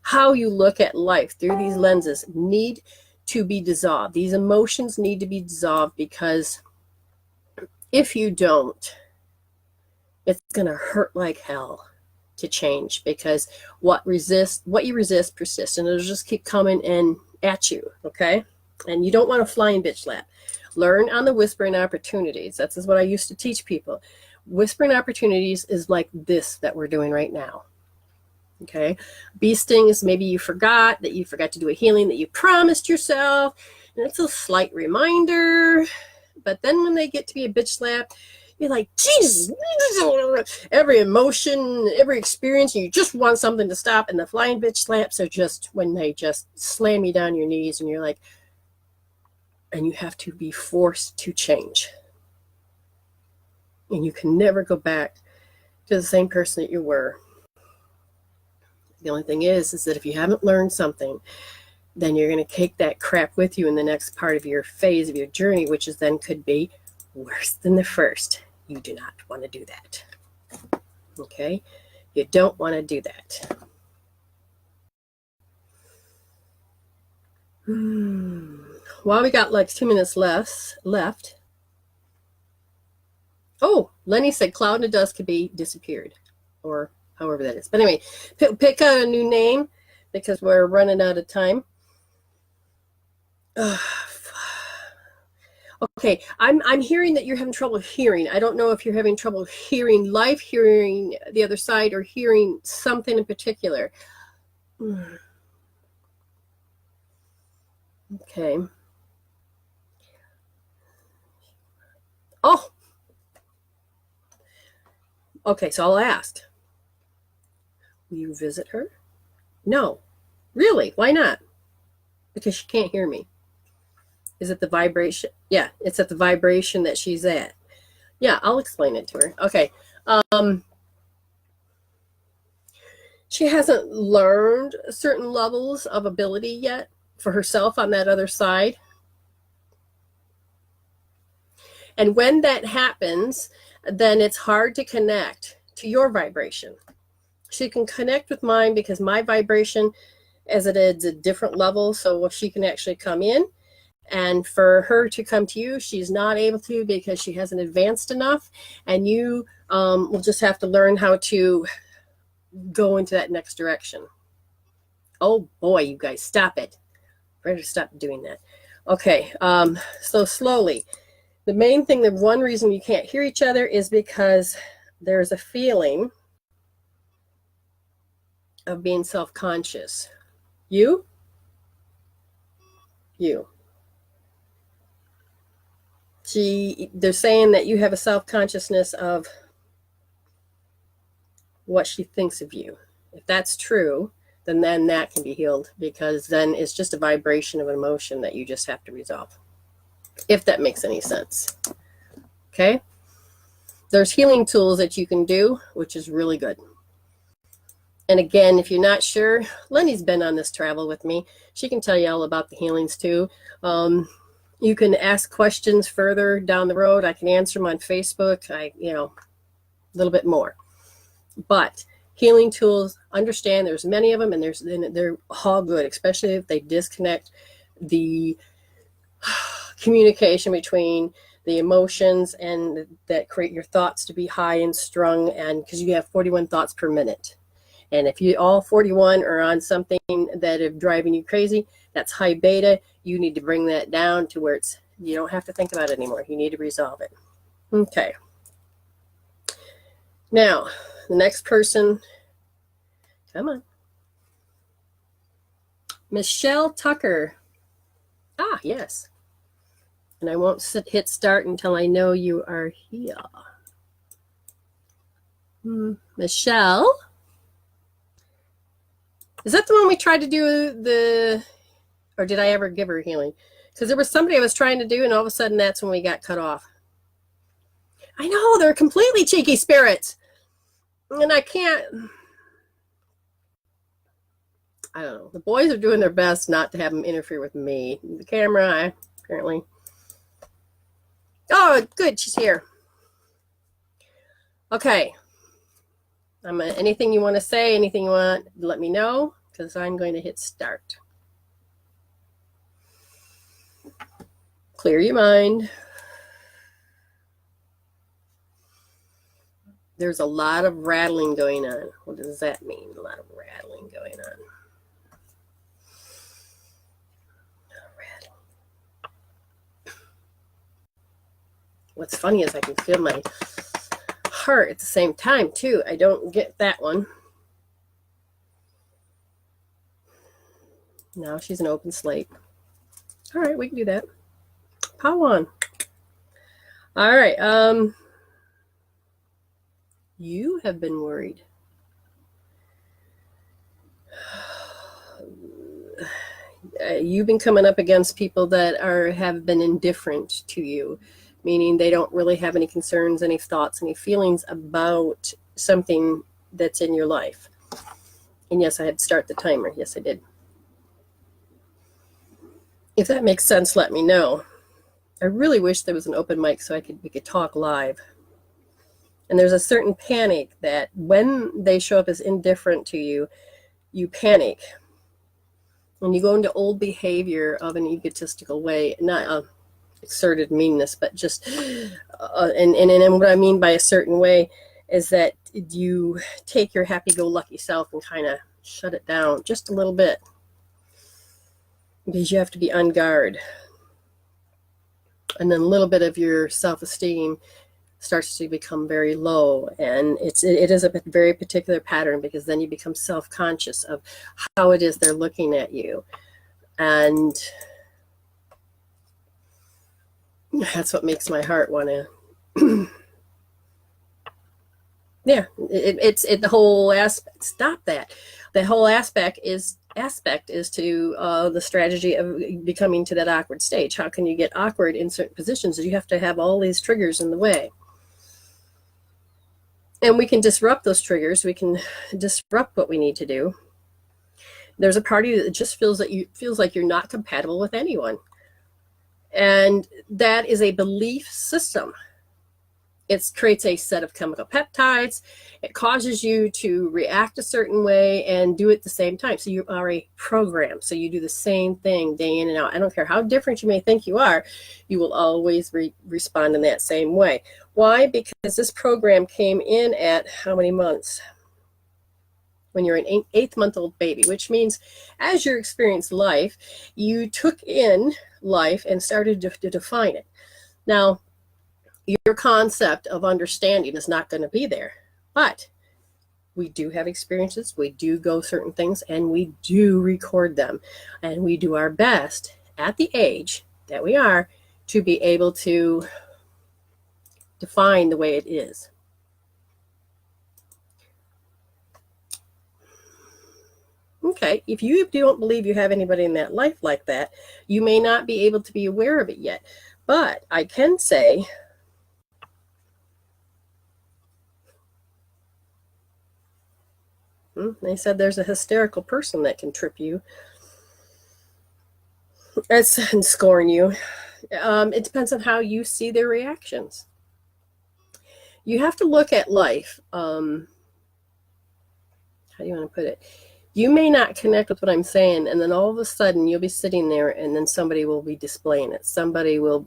how you look at life through these lenses need to be dissolved. These emotions need to be dissolved, because if you don't, it's going to hurt like hell to change, because what you resist persists, and it'll just keep coming in at you, okay? And you don't want a flying bitch slap. Learn on the whispering opportunities. That's what I used to teach people. Whispering opportunities is like this that we're doing right now. Okay, bee stings, maybe you forgot to do a healing that you promised yourself, and it's a slight reminder. But then when they get to be a bitch slap, you're like, Jesus, every emotion, every experience, and you just want something to stop. And the flying bitch slaps are just when they just slam you down your knees, and you're like, and you have to be forced to change. And you can never go back to the same person that you were. The only thing is that if you haven't learned something, then you're going to take that crap with you in the next part of your phase of your journey, which is then could be worse than the first. You do not want to do that. Okay? You don't want to do that. Well, we got like 2 minutes left. Oh, Lenny said cloud and dust could be disappeared, or however that is. But anyway, pick a new name because we're running out of time. Okay, I'm hearing that you're having trouble hearing. I don't know if you're having trouble hearing life, hearing the other side, or hearing something in particular. Okay. Oh. Okay, so I'll ask. Will you visit her? No. Really? Why not? Because she can't hear me. Is it the vibration? Yeah, it's at the vibration that she's at. Yeah, I'll explain it to her. Okay. She hasn't learned certain levels of ability yet for herself on that other side. And when that happens, then it's hard to connect to your vibration. She can connect with mine because my vibration, as it is a different level, so she can actually come in. And for her to come to you, she's not able to because she hasn't advanced enough. And you will just have to learn how to go into that next direction. Oh boy, you guys, stop it. Better stop doing that. Okay, so slowly. The main thing, the one reason you can't hear each other is because there's a feeling of being self-conscious. You? They're saying that you have a self-consciousness of what she thinks of you. If that's true, then that can be healed, because then it's just a vibration of emotion that you just have to resolve, if that makes any sense. Okay? There's healing tools that you can do, which is really good. And again, if you're not sure, Lenny's been on this travel with me. She can tell you all about the healings too. You can ask questions further down the road. I can answer them on Facebook. A little bit more. But healing tools, understand there's many of them, and they're all good, especially if they disconnect the communication between the emotions and that create your thoughts to be high and strung, and because you have 41 thoughts per minute. And if you all 41 are on something that is driving you crazy, that's high beta. You need to bring that down to where you don't have to think about it anymore. You need to resolve it. Okay. Now, the next person, come on. Michelle Tucker. Ah, yes. And I won't hit start until I know you are here. Michelle? Is that the one we tried to do or did I ever give her healing? Because there was somebody I was trying to do, and all of a sudden that's when we got cut off. I know, they're completely cheeky spirits. And I don't know. The boys are doing their best not to have them interfere with me. The camera, apparently. Oh, good, she's here. Okay. Anything you want to say, anything you want, let me know, because I'm going to hit start. Clear your mind. There's a lot of rattling going on. What does that mean? A lot of rattling going on. What's funny is I can feel my heart at the same time too. I don't get that one. Now she's an open slate. All right, we can do that. Power on. All right. You have been worried. You've been coming up against people that have been indifferent to you, meaning they don't really have any concerns, any thoughts, any feelings about something that's in your life. And yes, I had to start the timer. Yes, I did. If that makes sense, let me know. I really wish there was an open mic so we could talk live. And there's a certain panic that when they show up as indifferent to you, you panic. And you go into old behavior of an egotistical way, not exerted meanness, but just, and what I mean by a certain way is that you take your happy-go-lucky self and kind of shut it down just a little bit, because you have to be on guard. And then a little bit of your self-esteem starts to become very low, and it is a very particular pattern, because then you become self-conscious of how it is they're looking at you, and that's what makes my heart want to yeah, it's the whole aspect. Stop that. The whole aspect is to the strategy of becoming to that awkward stage. How can you get awkward in certain positions? You have to have all these triggers in the way. And we can disrupt those triggers. We can disrupt what we need to do. There's a party that just feels like you're not compatible with anyone. And that is a belief system. It creates a set of chemical peptides. It causes you to react a certain way and do it at the same time. So you are a program. So you do the same thing day in and out. I don't care how different you may think you are, you will always respond in that same way. Why? Because this program came in at how many months? When you're an 8-month-old baby, which means as you experience life, you took in life and started to define it. Now, your concept of understanding is not going to be there, but we do have experiences, we do go certain things, and we do record them, and we do our best at the age that we are to be able to define the way it is. Okay, if you don't believe you have anybody in that life like that, you may not be able to be aware of it yet. But I can say, they said there's a hysterical person that can trip you and scorn you. It depends on how you see their reactions. You have to look at life. How do you want to put it? You may not connect with what I'm saying, and then all of a sudden you'll be sitting there, and then somebody will be displaying it. Somebody will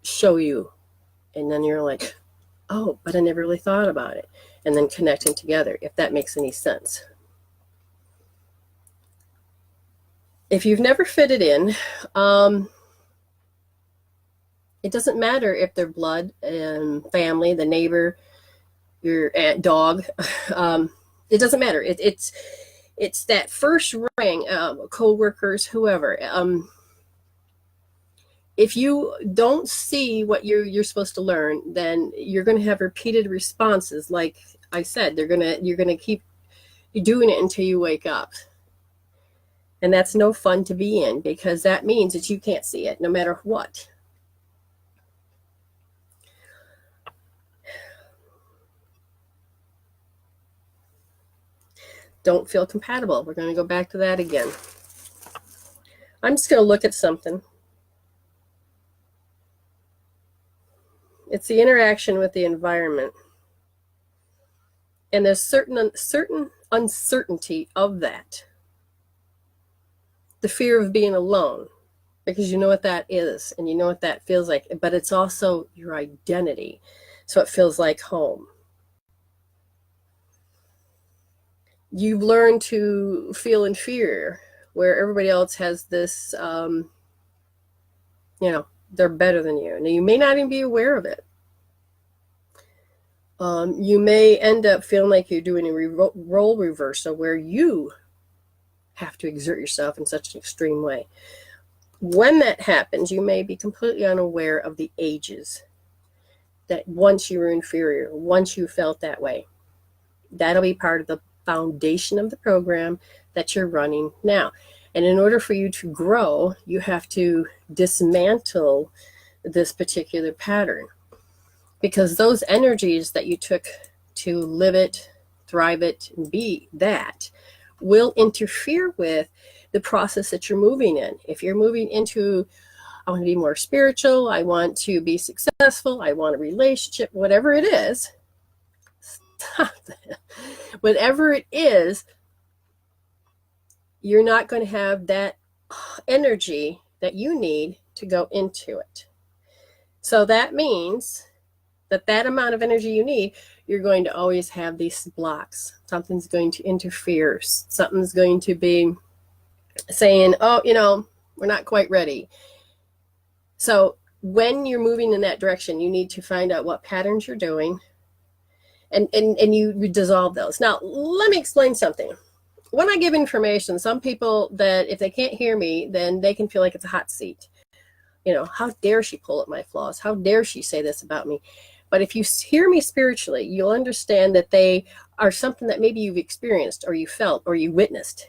show you, and then you're like, oh, but I never really thought about it. And then connecting together, if that makes any sense. If you've never fitted in, it doesn't matter if they're blood and family, the neighbor, your aunt, dog. It doesn't matter. It's that first ring, co-workers, whoever. If you don't see what you're supposed to learn, then you're going to have repeated responses. Like I said, you're going to keep doing it until you wake up. And that's no fun to be in, because that means that you can't see it no matter what. Don't feel compatible. We're going to go back to that again. I'm just going to look at something. It's the interaction with the environment. And there's certain uncertainty of that. The fear of being alone, because you know what that is and you know what that feels like, but it's also your identity. So it feels like home. You've learned to feel inferior, where everybody else has this, they're better than you. Now, you may not even be aware of it. You may end up feeling like you're doing a role reversal, where you have to exert yourself in such an extreme way. When that happens, you may be completely unaware of the ages that once you were inferior, once you felt that way. That'll be part of the foundation of the program that you're running now. And in order for you to grow, you have to dismantle this particular pattern, because those energies that you took to live it, thrive it, and be that will interfere with the process that you're moving in. If you're moving into, I want to be more spiritual, I want to be successful, I want a relationship, whatever it is, stop that. Whatever it is, you're not going to have that energy that you need to go into it. So that means that amount of energy you need, you're going to always have these blocks. Something's going to interfere. Something's going to be saying, oh, we're not quite ready. So when you're moving in that direction, you need to find out what patterns you're doing, and you dissolve those. Now, let me explain something. When I give information, some people, that if they can't hear me, then they can feel like it's a hot seat. How dare she pull at my flaws? How dare she say this about me? But if you hear me spiritually, you'll understand that they are something that maybe you've experienced, or you felt, or you witnessed.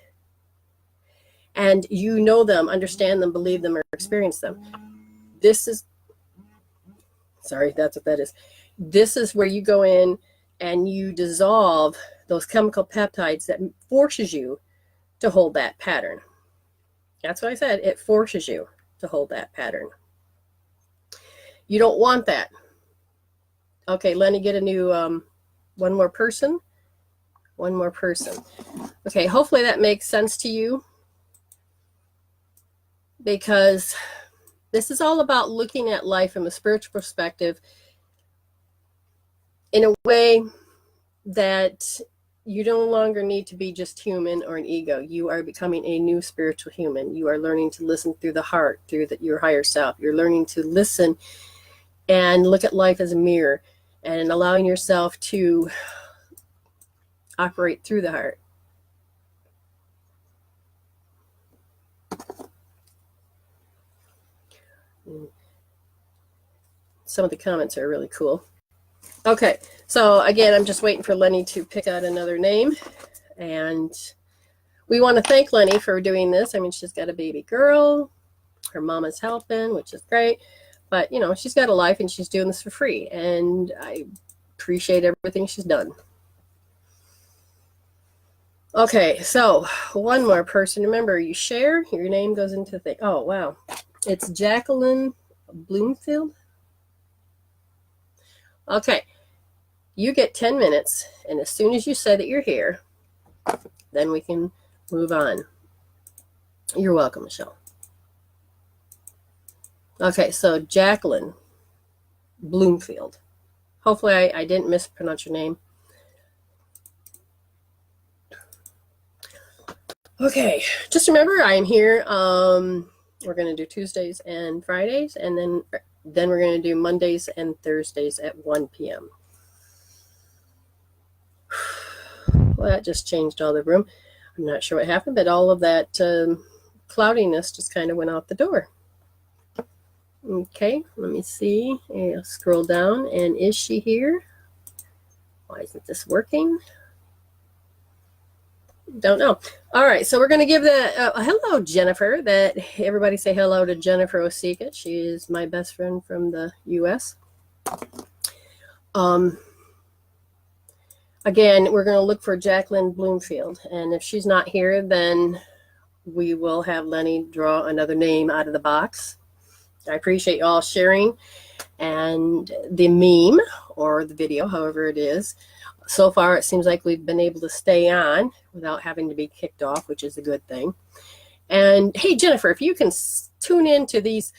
And you know them, understand them, believe them, or experience them. That's what that is. This is where you go in and you dissolve those chemical peptides that forces you to hold that pattern. That's what I said. It forces you to hold that pattern. You don't want that. Okay, Lenny, get a new one more person. Okay, hopefully that makes sense to you, because this is all about looking at life from a spiritual perspective in a way that you no longer need to be just human or an ego. You are becoming a new spiritual human. You are learning to listen through the heart, through your higher self. You're learning to listen and look at life as a mirror, and allowing yourself to operate through the heart. Some of the comments are really cool. Okay, so again, I'm just waiting for Lenny to pick out another name. And we want to thank Lenny for doing this. I mean, she's got a baby girl. Her mama's helping, which is great. But, you know, she's got a life and she's doing this for free. And I appreciate everything she's done. Okay, so one more person. Remember, you share, your name goes into the thing. Oh, wow. It's Jacqueline Bloomfield. Okay, you get 10 minutes. And as soon as you say that you're here, then we can move on. You're welcome, Michelle. Okay, so Jacqueline Bloomfield. Hopefully I didn't mispronounce your name. Okay, just remember I'm here. We're going to do Tuesdays and Fridays, and then we're going to do Mondays and Thursdays at 1 p.m. Well, that just changed all the room. I'm not sure what happened, but all of that cloudiness just kind of went out the door. Okay, let me see. I'll scroll down, and is she here? Why isn't this working? Don't know. All right, so we're going to give the hello, Jennifer. That everybody say hello to Jennifer Osika. She is my best friend from the U.S. Again, we're going to look for Jacqueline Bloomfield, and if she's not here, then we will have Lenny draw another name out of the box. I appreciate you all sharing, and the meme or the video, however it is. So far, it seems like we've been able to stay on without having to be kicked off, which is a good thing. And hey, Jennifer, if you can tune in to these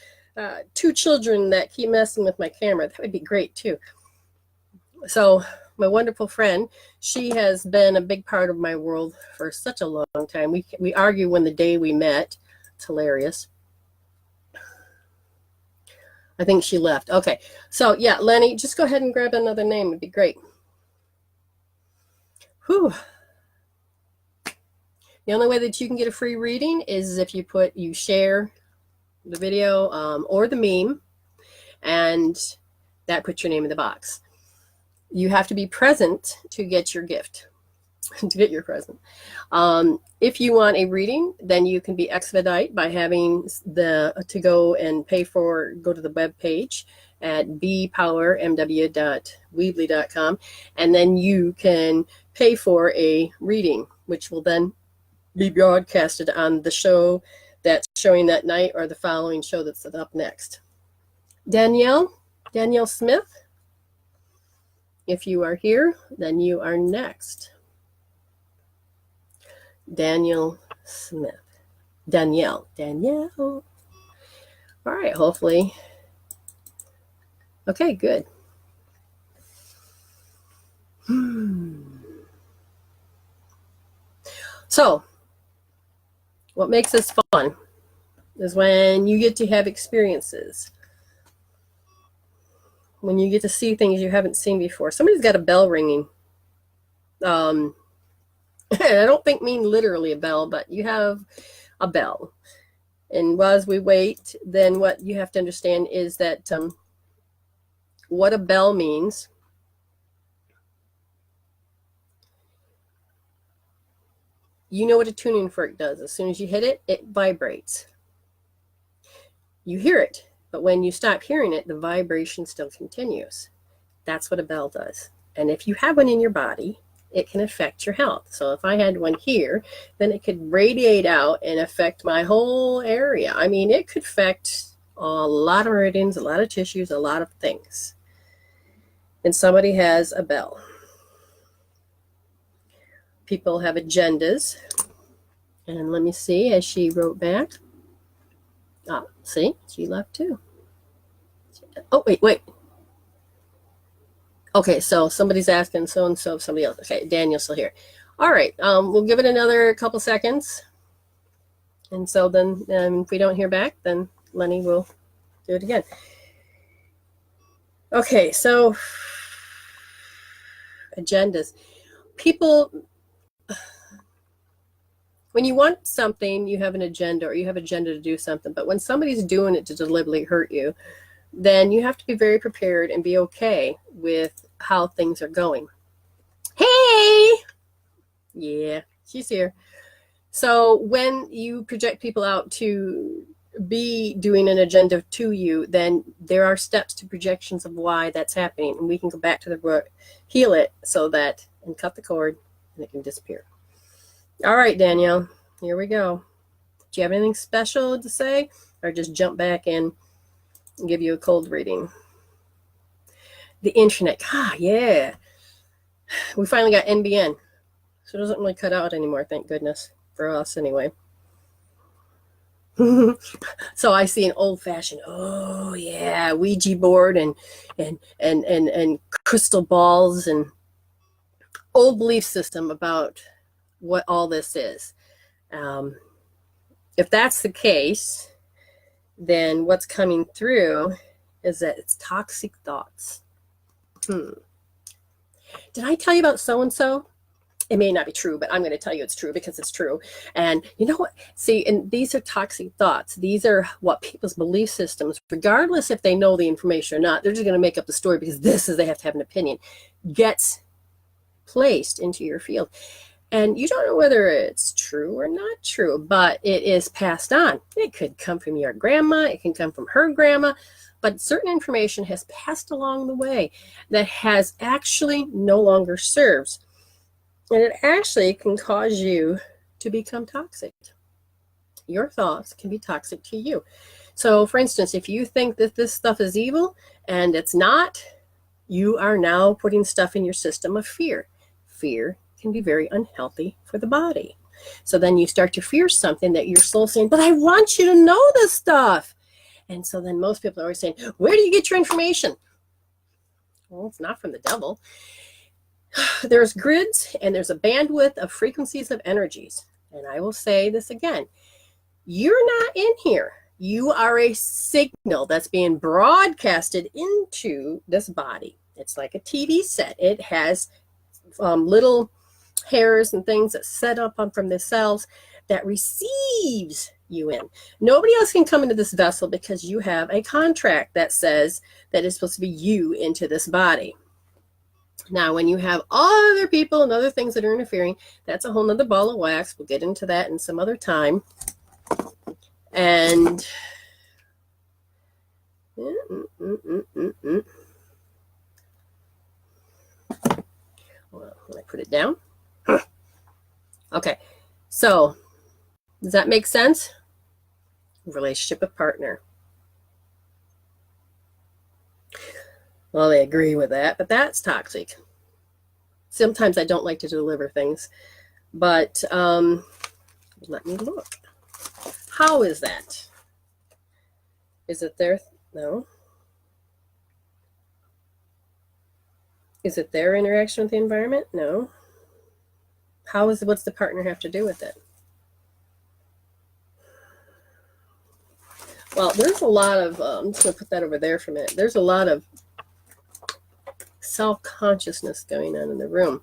two children that keep messing with my camera, that would be great too. So my wonderful friend, she has been a big part of my world for such a long time. We argue when the day we met. It's hilarious. I think she left. Okay. So yeah, Lenny, just go ahead and grab another name. It'd be great. Whew. The only way that you can get a free reading is if you share the video or the meme, and that puts your name in the box. You have to be present to get your gift, to get your present. If you want a reading, then you can be expedite by having to go and go to the web page at bpowermw.weebly.com, and then you can pay for a reading, which will then be broadcasted on the show that's showing that night or the following show that's up next. Danielle Smith, if you are here, then you are next. Danielle Smith. Danielle. All right, hopefully. Okay, good. So, what makes this fun is when you get to have experiences. When you get to see things you haven't seen before. Somebody's got a bell ringing. And I don't mean literally a bell, but you have a bell. And as we wait, then what you have to understand is that what a bell means. You know what a tuning fork does. As soon as you hit it, it vibrates. You hear it, but when you stop hearing it, the vibration still continues. That's what a bell does. And if you have one in your body, it can affect your health. So if I had one here, then it could radiate out and affect my whole area. I mean, it could affect a lot of meridians, a lot of tissues, a lot of things. And somebody has a bell. People have agendas. And let me see, as she wrote back. See, she left too. Oh, wait. Okay, so somebody's asking so-and-so of somebody else. Okay, Daniel's still here. All right, we'll give it another couple seconds. And so then if we don't hear back, then Lenny will do it again. Okay, so agendas. People, when you want something, you have an agenda, or you have an agenda to do something. But when somebody's doing it to deliberately hurt you, then you have to be very prepared and be okay with how things are going. Hey! Yeah, she's here. So when you project people out to be doing an agenda to you, then there are steps to projections of why that's happening. And we can go back to the root, heal it so that, and cut the cord, and it can disappear. All right, Danielle, here we go. Do you have anything special to say, or just jump back in and give you a cold reading? The internet, yeah. We finally got NBN, so it doesn't really cut out anymore, thank goodness, for us anyway. So I see an old-fashioned, oh yeah, Ouija board and crystal balls and old belief system about what all this is. If that's the case, then what's coming through is that it's toxic thoughts. Did I tell you about so-and-so? It may not be true, but I'm going to tell you it's true because it's true. And you know what? See, and these are toxic thoughts. These are what people's belief systems, regardless if they know the information or not, they're just going to make up the story because this is, they have to have an opinion, gets placed into your field. And you don't know whether it's true or not true, but it is passed on. It could come from your grandma. It can come from her grandma. But certain information has passed along the way that has actually no longer serves. And it actually can cause you to become toxic. Your thoughts can be toxic to you. So, for instance, if you think that this stuff is evil and it's not, you are now putting stuff in your system of fear. Fear can be very unhealthy for the body. So then you start to fear something that your soul's saying, but I want you to know this stuff. And so then most people are always saying, where do you get your information? Well, it's not from the devil. There's grids and there's a bandwidth of frequencies of energies. And I will say this again. You're not in here. You are a signal that's being broadcasted into this body. It's like a TV set. It has little hairs and things that set up from the cells that receives you in. Nobody else can come into this vessel because you have a contract that says that it's supposed to be you into this body. Now, when you have other people and other things that are interfering, that's a whole nother ball of wax. We'll get into that in some other time. And well, let me put it down. Okay, so does that make sense? Relationship with partner. Well, they agree with that, but that's toxic. Sometimes I don't like to deliver things, but let me look. How is that? Is it their, no. Is it their interaction with the environment? No. What's the partner have to do with it? Well, there's a lot of, I'm just going to put that over there for a minute. There's a lot of self-consciousness going on in the room.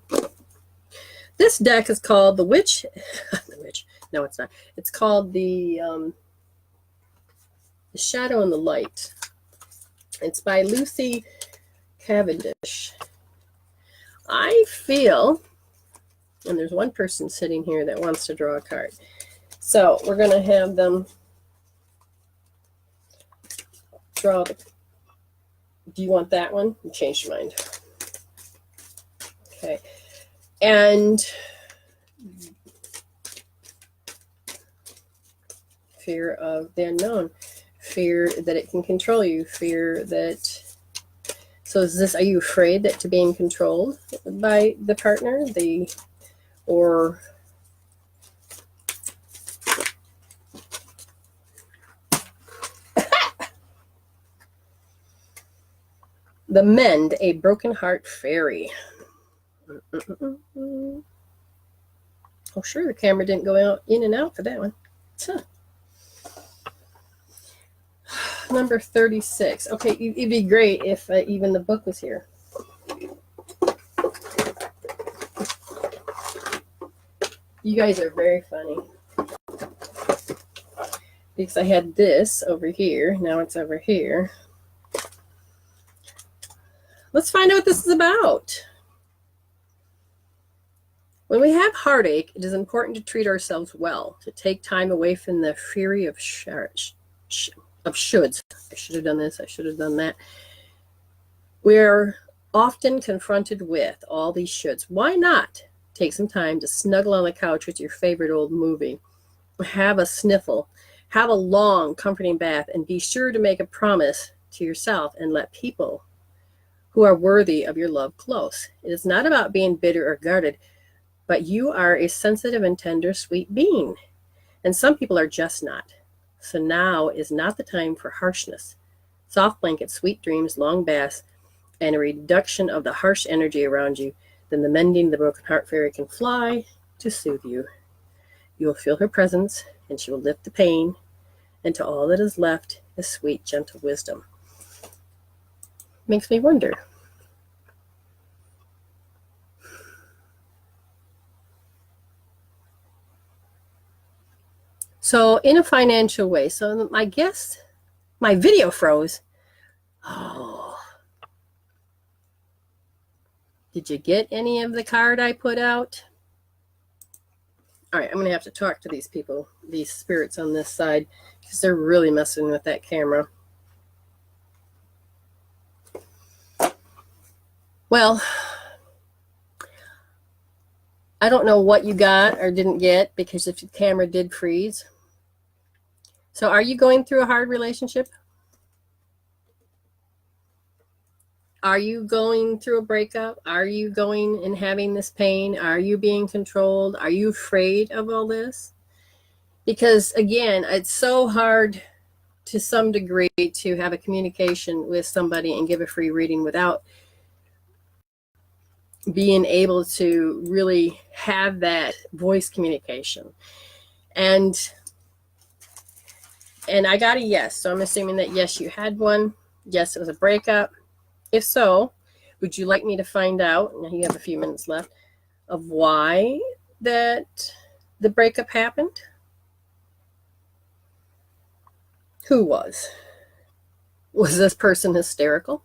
This deck is called the Witch. The Witch. No, it's not. It's called the Shadow and the Light. It's by Lucy Cavendish. I feel, and there's one person sitting here that wants to draw a card. So we're going to have them draw the, do you want that one? You changed your mind. Okay. And fear of the unknown, fear that it can control you, fear that, so is this, are you afraid that to being controlled by the partner, or the Mend, a broken heart fairy. Oh, sure, the camera didn't go out in and out for that one. Huh. Number 36. Okay, it'd be great if even the book was here. You guys are very funny. Because I had this over here. Now it's over here. Let's find out what this is about. When we have heartache, it is important to treat ourselves well, to take time away from the fury of shoulds. I should have done this, I should have done that. We're often confronted with all these shoulds. Why not take some time to snuggle on the couch with your favorite old movie, have a sniffle, have a long, comforting bath, and be sure to make a promise to yourself and let people who are worthy of your love close. It is not about being bitter or guarded, but you are a sensitive and tender, sweet being. And some people are just not. So now is not the time for harshness. Soft blankets, sweet dreams, long baths, and a reduction of the harsh energy around you. Then the mending the broken heart fairy can fly to soothe you. You will feel her presence, and she will lift the pain, and to all that is left is sweet, gentle wisdom. Makes me wonder. So in a financial way, so I guess my video froze. Oh. Did you get any of the card I put out? All right, I'm going to have to talk to these people, these spirits on this side, because they're really messing with that camera. Well, I don't know what you got or didn't get, because if the camera did freeze. So are you going through a hard relationship? Are you going through a breakup? Are you going and having this pain? Are you being controlled? Are you afraid of all this? Because again, it's so hard to some degree to have a communication with somebody and give a free reading without being able to really have that voice communication. And I got a yes. So I'm assuming that yes, you had one. Yes, it was a breakup. If so, would you like me to find out, now you have a few minutes left, of why that the breakup happened? Who was? Was this person hysterical?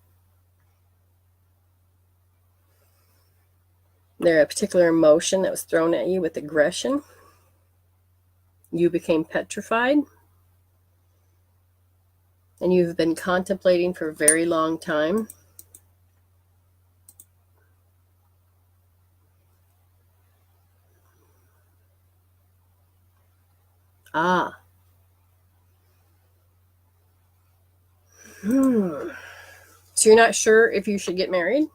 There a particular emotion that was thrown at you with aggression? You became petrified? And you've been contemplating for a very long time? Ah. So you're not sure if you should get married?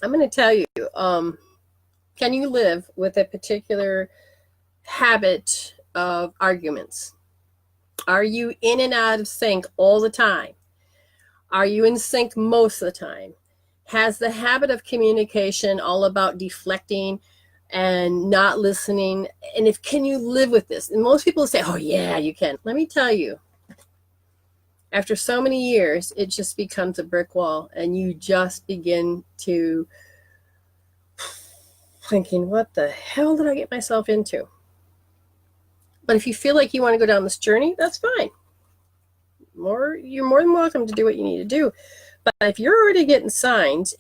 I'm going to tell you, can you live with a particular habit of arguments? Are you in and out of sync all the time? Are you in sync most of the time? Has the habit of communication all about deflecting and not listening? And can you live with this? And most people say, oh yeah, you can. Let me tell you, after so many years, it just becomes a brick wall, and you just begin to thinking, what the hell did I get myself into? But if you feel like you want to go down this journey, that's fine. You're more than welcome to do what you need to do. But if you're already getting signs,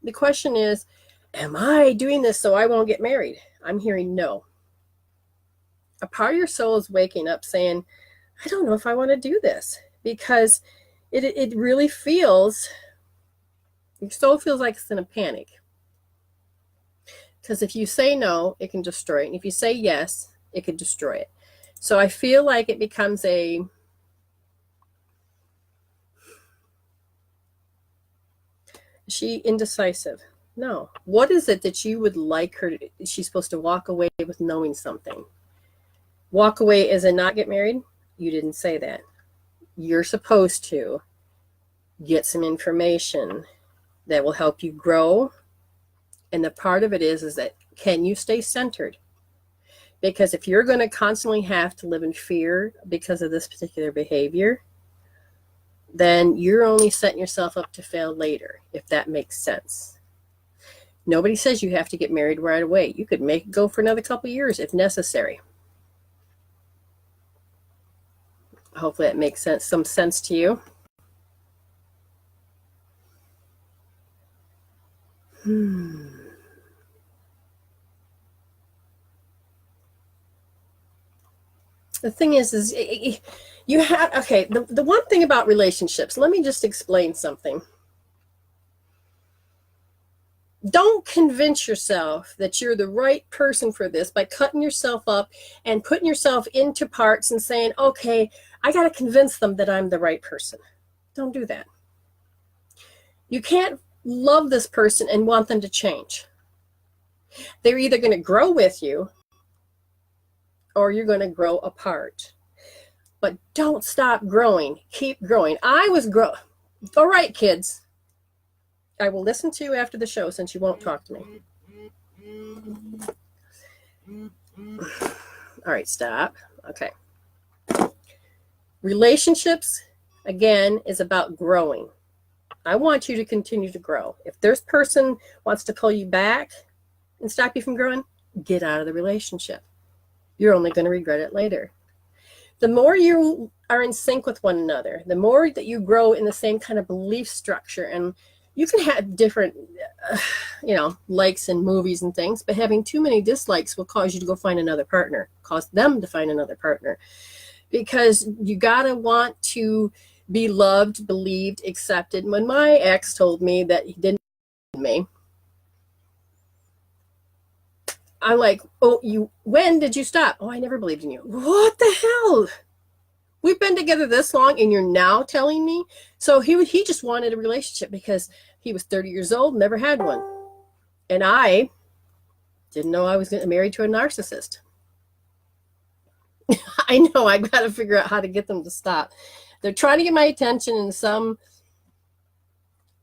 the question is, am I doing this so I won't get married? I'm hearing no. A part of your soul is waking up saying, I don't know if I want to do this, because it really feels, your soul feels like it's in a panic. Because if you say no, it can destroy it. And if you say yes, it could destroy it. So I feel like it becomes is she indecisive? No. What is it that you would like her to, she's supposed to walk away with knowing something? Walk away as in not get married? You didn't say that. You're supposed to get some information that will help you grow. And the part of it is that, can you stay centered? Because if you're going to constantly have to live in fear because of this particular behavior, then you're only setting yourself up to fail later, if that makes sense. Nobody says you have to get married right away. You could make it go for another couple of years if necessary. Hopefully that makes sense, some sense to you. The thing is you have, okay, the one thing about relationships, let me just explain something. Don't convince yourself that you're the right person for this by cutting yourself up and putting yourself into parts and saying, okay, I got to convince them that I'm the right person. Don't do that. You can't love this person and want them to change. They're either going to grow with you or you're going to grow apart. But don't stop growing. Keep growing. I was all right, kids. I will listen to you after the show since you won't talk to me. All right, stop. Okay. Relationships, again, is about growing. I want you to continue to grow. If this person wants to pull you back and stop you from growing, get out of the relationship. You're only going to regret it later. The more you are in sync with one another, the more that you grow in the same kind of belief structure. And you can have different, likes in movies and things, but having too many dislikes will cause you to go find another partner, cause them to find another partner. Because you got to want to be loved, believed, accepted. When my ex told me that he didn't love me, I'm like, oh, when did you stop? Oh, I never believed in you. What the hell? We've been together this long and you're now telling me? So he just wanted a relationship because he was 30 years old, never had one. And I didn't know I was married to a narcissist. I know, I've got to figure out how to get them to stop. They're trying to get my attention in some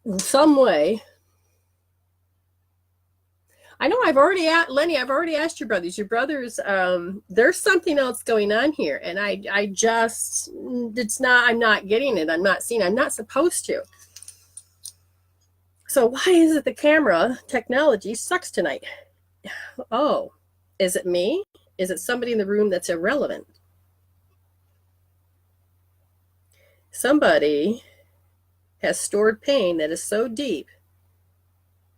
way. I know Lenny, I've already asked your brothers. Your brothers, there's something else going on here. And I'm not getting it. I'm not seeing, I'm not supposed to. So why is it the camera technology sucks tonight? Oh, is it me? Is it somebody in the room that's irrelevant? Somebody has stored pain that is so deep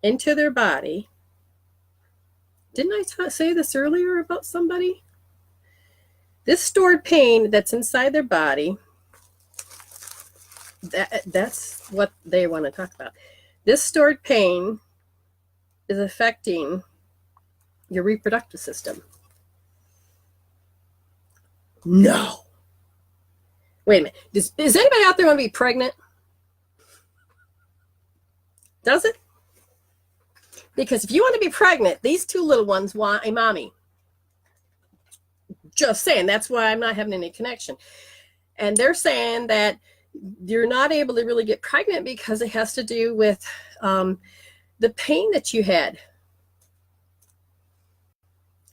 into their body. Didn't I say this earlier about somebody? This stored pain that's inside their body, that's what they want to talk about. This stored pain is affecting your reproductive system. No. Wait a minute. Does anybody out there want to be pregnant? Does it? Because if you want to be pregnant, these two little ones want a mommy. Just saying. That's why I'm not having any connection. And they're saying that you're not able to really get pregnant because it has to do with the pain that you had.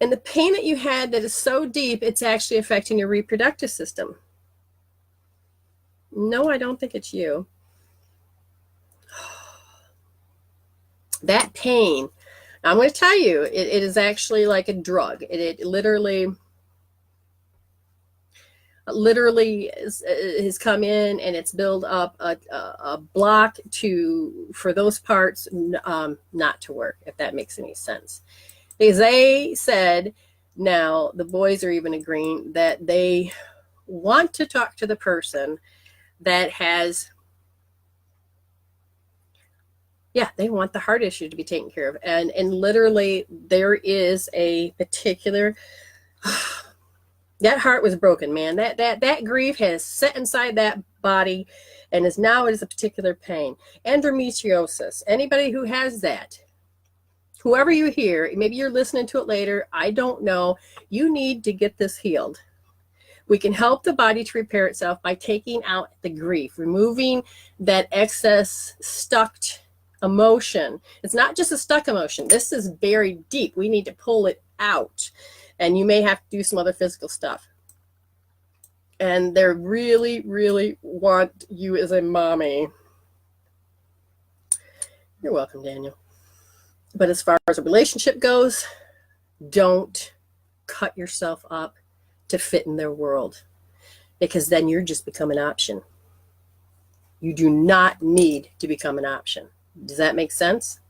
And the pain that you had that is so deep, it's actually affecting your reproductive system. No, I don't think it's you. That pain, I'm going to tell you, it is actually like a drug. It literally has come in and it's built up a block for those parts not to work, if that makes any sense. Because they said, now the boys are even agreeing that they want to talk to the person that has, they want the heart issue to be taken care of. And literally there is a particular, that heart was broken, man. That grief has set inside that body and is now it is a particular pain. Endometriosis, anybody who has that, whoever you hear, maybe you're listening to it later, I don't know, you need to get this healed. We can help the body to repair itself by taking out the grief, removing that excess stuck emotion. It's not just a stuck emotion. This is buried deep. We need to pull it out. And you may have to do some other physical stuff. And they really, really want you as a mommy. You're welcome, Daniel. But as far as a relationship goes, don't cut yourself up to fit in their world, because then you're just become an option. You do not need to become an option. Does that make sense?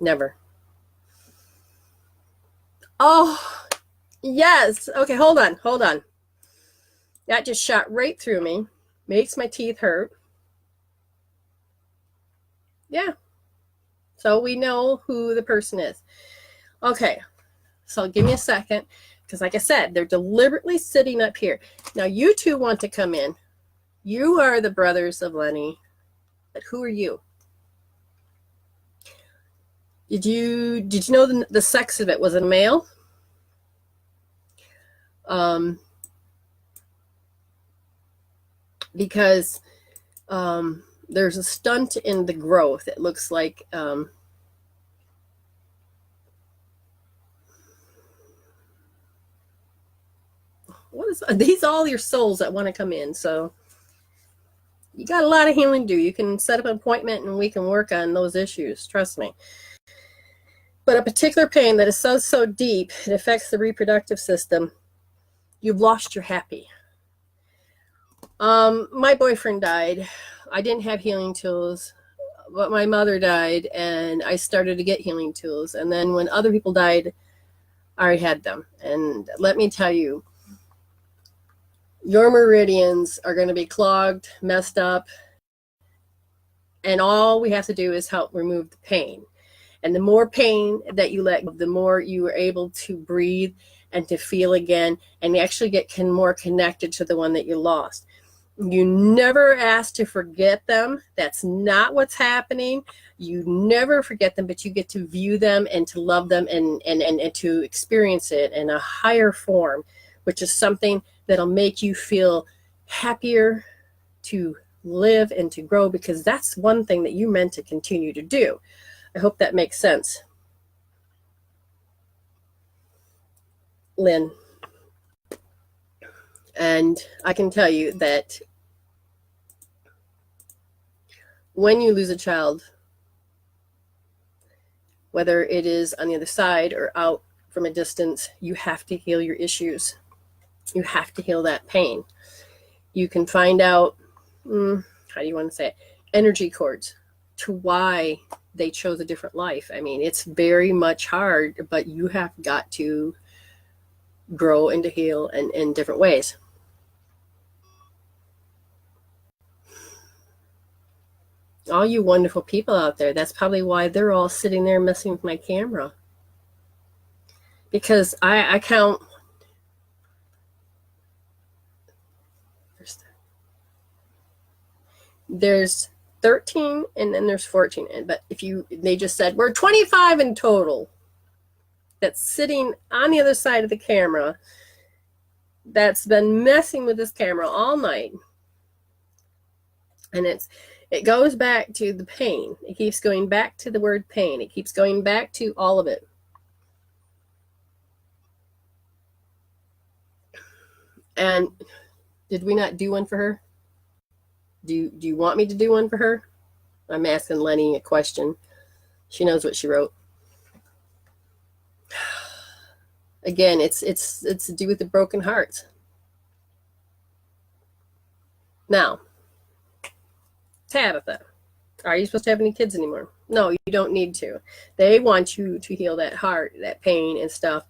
Never. Oh, Yes. Okay, hold on. Hold on. That just shot right through me. Makes my teeth hurt. Yeah. So we know who the person is. Okay. So give me a second. Because like I said, they're deliberately sitting up here. Now you two want to come in. You are the brothers of Lenny. But who are you? Did you know the sex of it? Was it a male? Because there's a stunt in the growth. It looks like what is these all your souls that want to come in? So you got a lot of healing to do. You can set up an appointment and we can work on those issues. Trust me. But a particular pain that is so deep, it affects the reproductive system. You've lost your happy. My boyfriend died. I didn't have healing tools, but my mother died, and I started to get healing tools. And then when other people died, I already had them. And let me tell you, your meridians are going to be clogged, messed up, and all we have to do is help remove the pain. And the more pain that you let go, the more you are able to breathe and to feel again, and you actually get more connected to the one that you lost. You never ask to forget them. That's not what's happening. You never forget them, but you get to view them and to love them and to experience it in a higher form, which is something that'll make you feel happier to live and to grow, because that's one thing that you meant to continue to do. I hope that makes sense. Lynn. And I can tell you that when you lose a child, whether it is on the other side or out from a distance, you have to heal your issues. You have to heal that pain. You can find out, how do you want to say it, energy cords to why they chose a different life. I mean, it's very much hard, but you have got to grow and to heal in different ways. All you wonderful people out there, that's probably why they're all sitting there messing with my camera. Because I count, there's 13 and then there's 14. But they just said, we're 25 in total that's sitting on the other side of the camera that's been messing with this camera all night. And it goes back to the pain. It keeps going back to the word pain. It keeps going back to all of it. And did we not do one for her? Do you want me to do one for her? I'm asking Lenny a question. She knows what she wrote. Again, it's to do with the broken hearts. Now, Tabitha, are you supposed to have any kids anymore? No, you don't need to. They want you to heal that heart, that pain and stuff,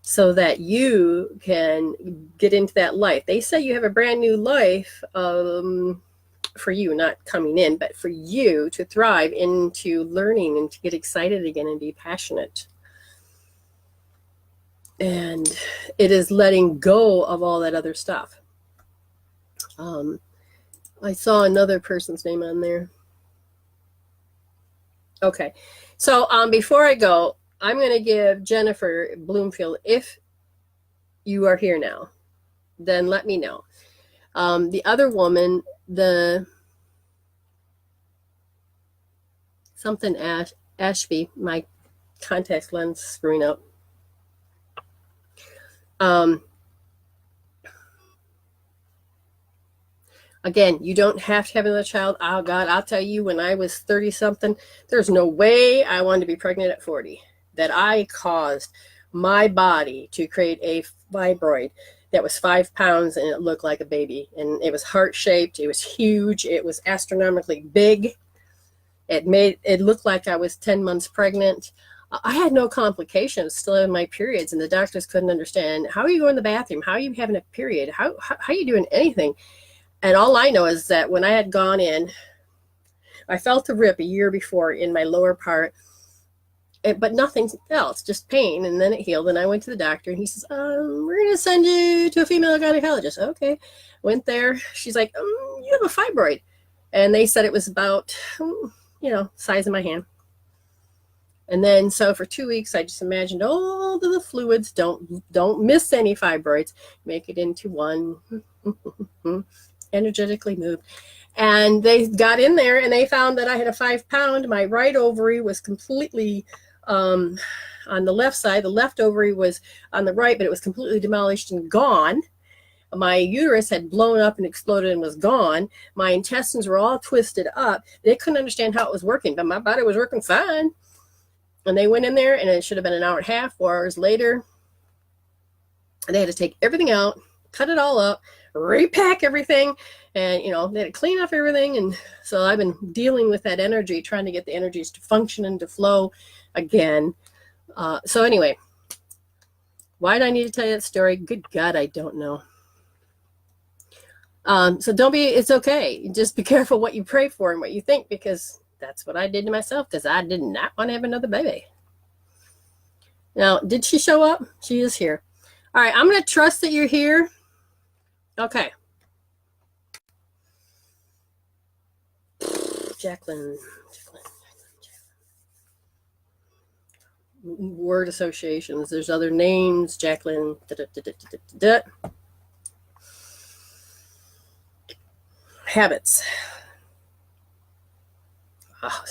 so that you can get into that life. They say you have a brand new life for you, not coming in, but for you to thrive into learning and to get excited again and be passionate. And it is letting go of all that other stuff. I saw another person's name on there. Okay. So before I go, I'm going to give Jennifer Bloomfield, if you are here now, then let me know. The other woman, something Ashby, my contact lens screwing up. Again, you don't have to have another child. Oh God, I'll tell you, when I was 30 something, there's no way I wanted to be pregnant at 40. That I caused my body to create a fibroid that was 5 pounds and it looked like a baby. And it was heart-shaped. It was huge. It was astronomically big. It looked like I was 10 months pregnant. I had no complications, still having my periods, and the doctors couldn't understand, how are you going to the bathroom? How are you having a period? How are you doing anything? And all I know is that when I had gone in, I felt a rip a year before in my lower part, but nothing else, just pain. And then it healed. And I went to the doctor, and he says, we're going to send you to a female gynecologist. Okay. Went there. She's like, you have a fibroid. And they said it was about, size of my hand. And then, so for 2 weeks, I just imagined all of the fluids, don't miss any fibroids, make it into one, energetically moved. And they got in there, and they found that I had a 5-pound. My right ovary was completely on the left side. The left ovary was on the right, but it was completely demolished and gone. My uterus had blown up and exploded and was gone. My intestines were all twisted up. They couldn't understand how it was working, but my body was working fine. And they went in there, and it should have been an hour and a half, 4 hours later. And they had to take everything out, cut it all up, repack everything, and, they had to clean up everything. And so I've been dealing with that energy, trying to get the energies to function and to flow again. So anyway, why did I need to tell you that story? Good God, I don't know. So it's okay. Just be careful what you pray for and what you think, because that's what I did to myself, because I did not want to have another baby. Now, did she show up? She is here. All right, I'm going to trust that you're here. Okay. Jacqueline. Word associations. There's other names. Jacqueline. Habits. Oh,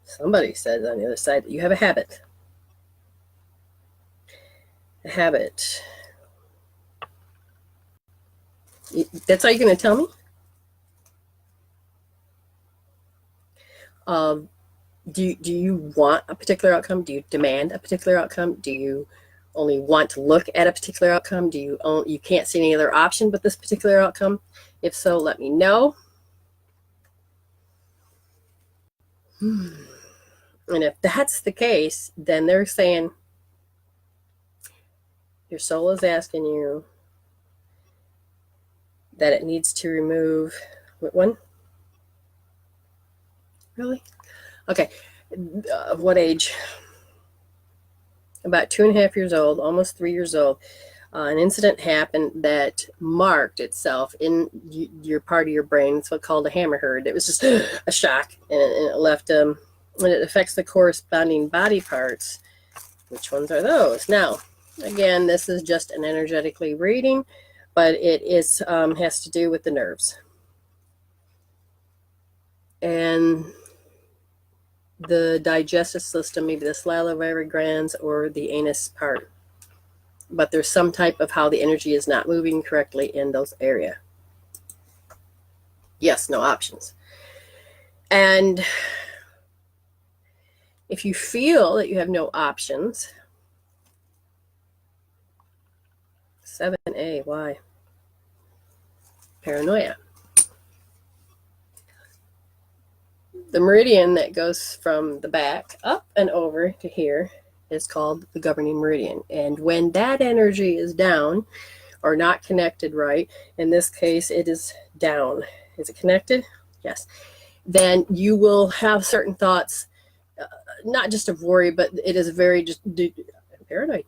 somebody says on the other side that you have a habit. A habit. That's all you're going to tell me? Do you want a particular outcome? Do you demand a particular outcome? Do you only want to look at a particular outcome? Do you can't see any other option but this particular outcome? If so, let me know. And if that's the case, then they're saying your soul is asking you that it needs to remove what one? Really? Okay. What age? About 2.5 years old, almost 3 years old. An incident happened that marked itself in your part of your brain. It's what's called a hammer herd. It was just a shock, and it left and it affects the corresponding body parts. Which ones are those? Now, again, this is just an energetically reading, but it is has to do with the nerves and the digestive system, maybe the salivary glands or the anus part. But there's some type of how the energy is not moving correctly in those areas. Yes, no options. And if you feel that you have no options, 7A, why? Paranoia. The meridian that goes from the back up and over to here is called the governing meridian. And when that energy is down or not connected right, in this case, it is down. Is it connected? Yes. Then you will have certain thoughts, not just of worry, but it is very just paranoid.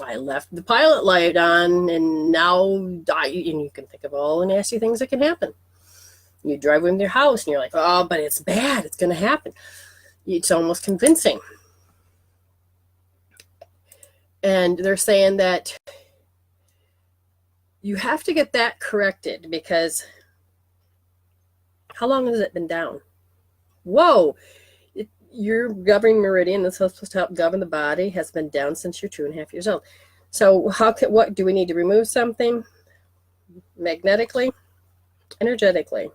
I left the pilot light on, and now and you can think of all the nasty things that can happen. You drive in your house, and you're like, oh, but it's bad. It's going to happen. It's almost convincing. And they're saying that you have to get that corrected, because how long has it been down? Whoa! Your governing meridian that's supposed to help govern the body has been down since you're 2.5 years old. So what do we need to remove something? Magnetically? Energetically?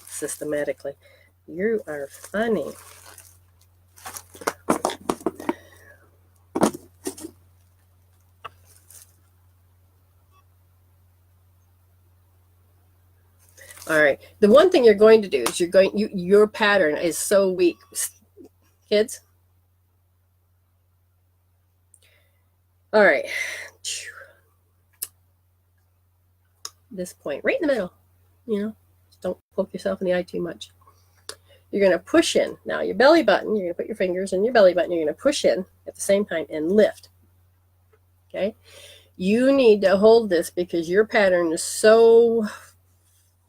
Systematically? You are funny. All right. The one thing you're going to do is your pattern is so weak. Kids. All right. This point, right in the middle. You know, don't poke yourself in the eye too much. You're going to push in. Now your belly button, you're going to put your fingers in your belly button. You're going to push in at the same time and lift. Okay. You need to hold this because your pattern is so,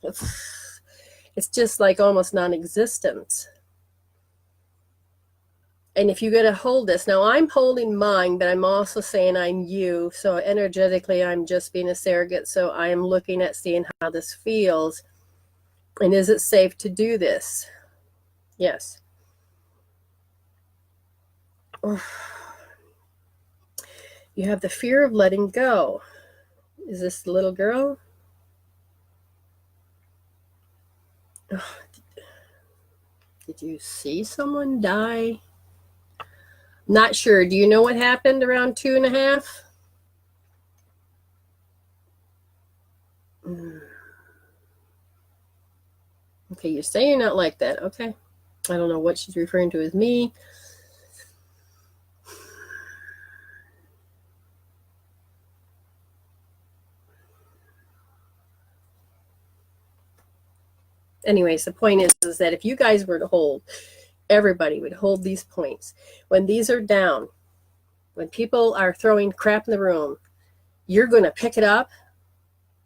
it's just like almost non-existent. And if you're going to hold this, now I'm holding mine, but I'm also saying I'm you. So energetically, I'm just being a surrogate. So I am looking at seeing how this feels. And is it safe to do this? Yes. You have the fear of letting go. Is this the little girl? Oh, did you see someone die? Not sure. Do you know what happened around 2.5? Okay, you say you're not like that. Okay. I don't know what she's referring to as me. Anyways, the point is that if you guys were to hold, everybody would hold these points. When these are down, when people are throwing crap in the room, you're going to pick it up.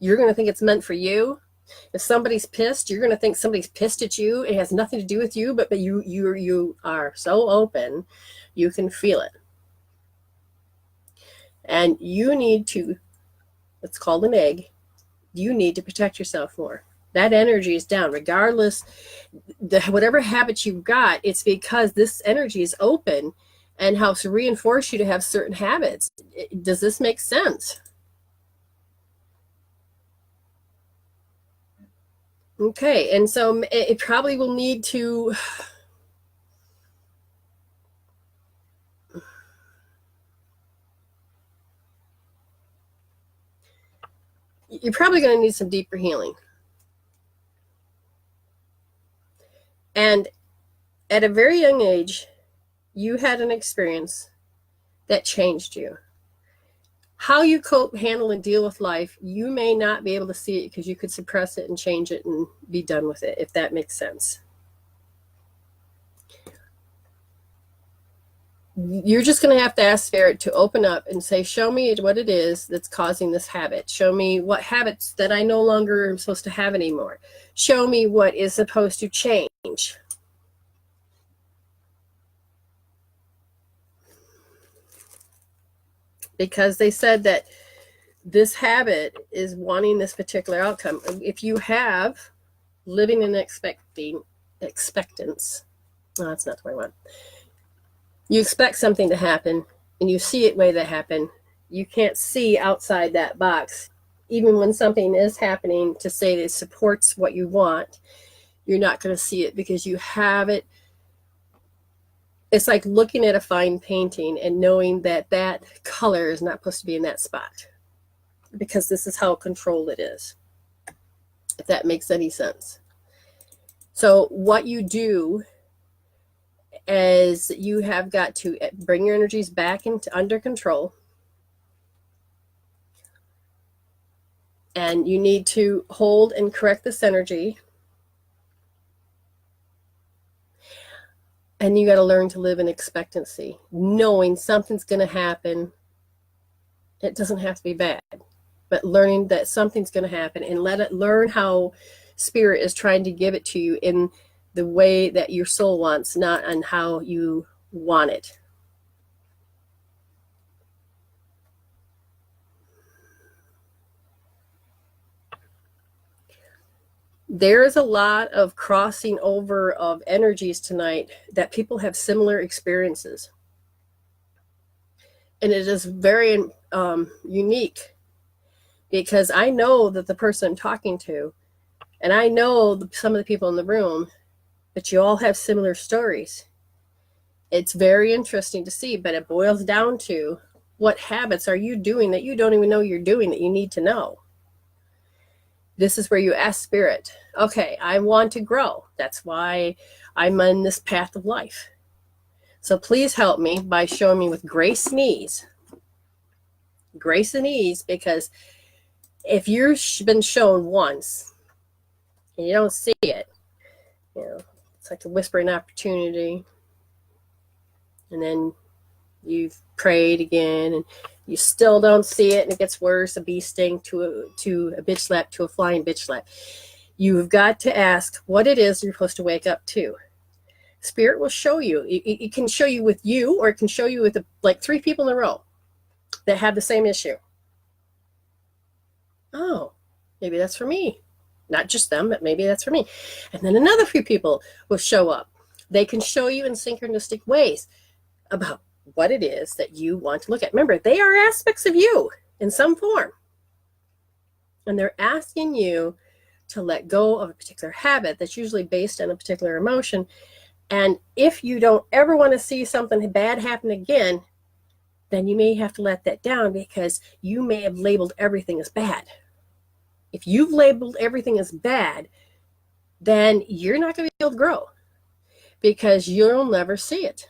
You're going to think it's meant for you. If somebody's pissed, you're going to think somebody's pissed at you. It has nothing to do with you, but you are so open, you can feel it. And you need to, it's called an egg, you need to protect yourself more. That energy is down, regardless, whatever habits you've got, it's because this energy is open and helps reinforce you to have certain habits. Does this make sense? Okay, and so it probably will need to, you're probably going to need some deeper healing. And at a very young age, you had an experience that changed you. How you cope, handle, and deal with life, you may not be able to see it because you could suppress it and change it and be done with it, if that makes sense. You're just going to have to ask Spirit to open up and say, show me what it is that's causing this habit. Show me what habits that I no longer am supposed to have anymore. Show me what is supposed to change. Because they said that this habit is wanting this particular outcome. If you have living in expectance, no, that's not what I want. You expect something to happen and you see it way that happen. You can't see outside that box. Even when something is happening to say that it supports what you want, you're not going to see it because you have it. It's like looking at a fine painting and knowing that that color is not supposed to be in that spot because this is how controlled it is, if that makes any sense. So what you do is you have got to bring your energies back into under control. And you need to hold and correct this energy. And you got to learn to live in expectancy, knowing something's going to happen. It doesn't have to be bad, but learning that something's going to happen and learn how Spirit is trying to give it to you in the way that your soul wants, not on how you want it. There is a lot of crossing over of energies tonight that people have similar experiences. And it is very unique because I know that the person I'm talking to, and I know some of the people in the room, but you all have similar stories. It's very interesting to see, but it boils down to what habits are you doing that you don't even know you're doing that you need to know. This is where you ask Spirit, okay, I want to grow. That's why I'm on this path of life. So please help me by showing me with grace and ease. Grace and ease, because if you've been shown once and you don't see it, you know, it's like a whispering opportunity. And then you've prayed again and you still don't see it, and it gets worse, a bee sting to a bitch slap, to a flying bitch slap. You've got to ask what it is you're supposed to wake up to. Spirit will show you. It can show you with you, or it can show you with like 3 people in a row that have the same issue. Oh, maybe that's for me. Not just them, but maybe that's for me. And then another few people will show up. They can show you in synchronistic ways about what it is that you want to look at. Remember, they are aspects of you in some form. And they're asking you to let go of a particular habit that's usually based on a particular emotion. And if you don't ever want to see something bad happen again, then you may have to let that down, because you may have labeled everything as bad. If you've labeled everything as bad, then you're not going to be able to grow, because you'll never see it.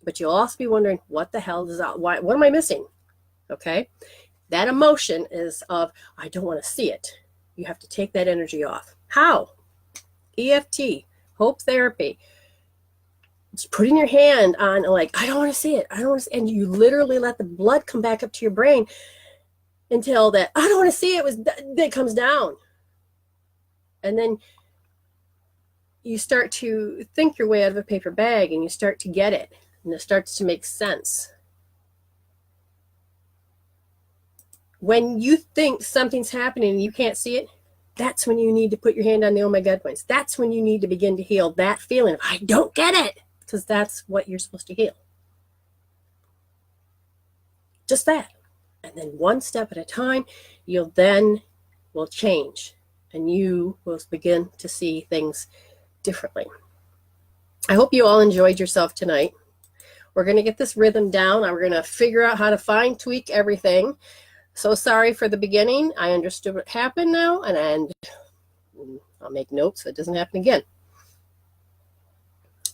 But you'll also be wondering, what the hell is that? Why? What am I missing? Okay? That emotion is of, I don't want to see it. You have to take that energy off. How? EFT, hope therapy. Just putting your hand on, like, I don't want to see it. I don't want to see it. And you literally let the blood come back up to your brain until that, I don't want to see it, that comes down. And then you start to think your way out of a paper bag, and you start to get it. And it starts to make sense. When you think something's happening and you can't see it, that's when you need to put your hand on the oh my God points. That's when you need to begin to heal that feeling of, I don't get it, because that's what you're supposed to heal. Just that. And then one step at a time, you'll then will change, and you will begin to see things differently. I hope you all enjoyed yourself tonight. We're going to get this rhythm down. We're going to figure out how to fine tweak everything. So sorry for the beginning. I understood what happened now, and I'll make notes so it doesn't happen again.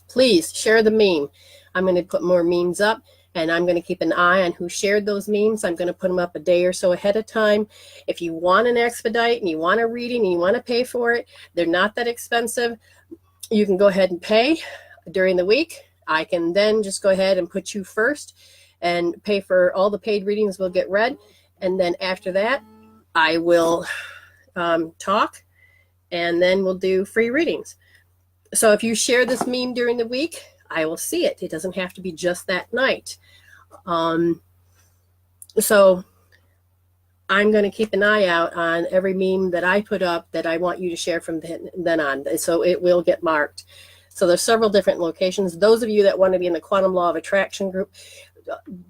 Please share the meme. I'm going to put more memes up, and I'm going to keep an eye on who shared those memes. I'm going to put them up a day or so ahead of time. If you want an expedite and you want a reading and you want to pay for it, they're not that expensive. You can go ahead and pay during the week. I can then just go ahead and put you first and pay for all the paid readings will get read. And then after that, I will talk, and then we'll do free readings. So if you share this meme during the week, I will see it. It doesn't have to be just that night. So I'm going to keep an eye out on every meme that I put up that I want you to share from then on. So it will get marked. So there's several different locations. Those of you that want to be in the Quantum Law of Attraction group,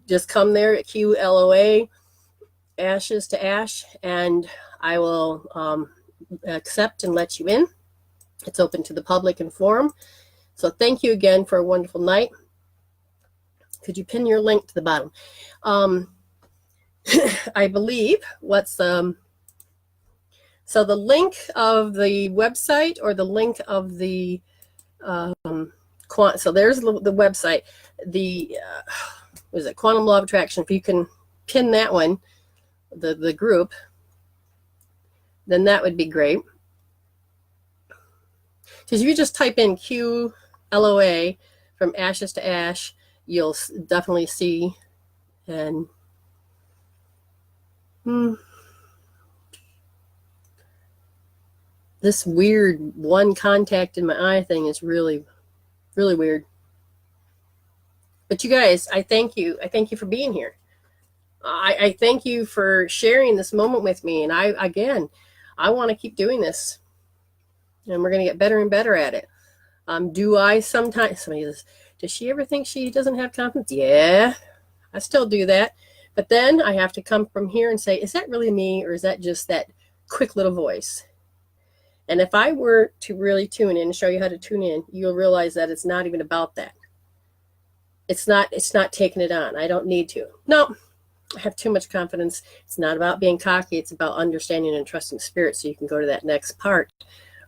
just come there at QLOA, Ashes to Ash, and I will accept and let you in. It's open to the public and forum. So thank you again for a wonderful night. Could you pin your link to the bottom? I believe so the link of the website, or the link of the so there's the website, what is it, Quantum Law of Attraction. If you can pin that one, the group, then that would be great. Because if you just type in QLOA from Ashes to Ash, you'll definitely see. And this weird one contact in my eye thing is really, really weird. But you guys, I thank you. I thank you for being here. I thank you for sharing this moment with me. And I want to keep doing this. And we're going to get better and better at it. Do I sometimes, somebody says, does she ever think she doesn't have confidence? Yeah, I still do that. But then I have to come from here and say, is that really me, or is that just that quick little voice? And if I were to really tune in and show you how to tune in, you'll realize that it's not even about that. It's not taking it on. I don't need to. No, have too much confidence. It's not about being cocky. It's about understanding and trusting spirit so you can go to that next part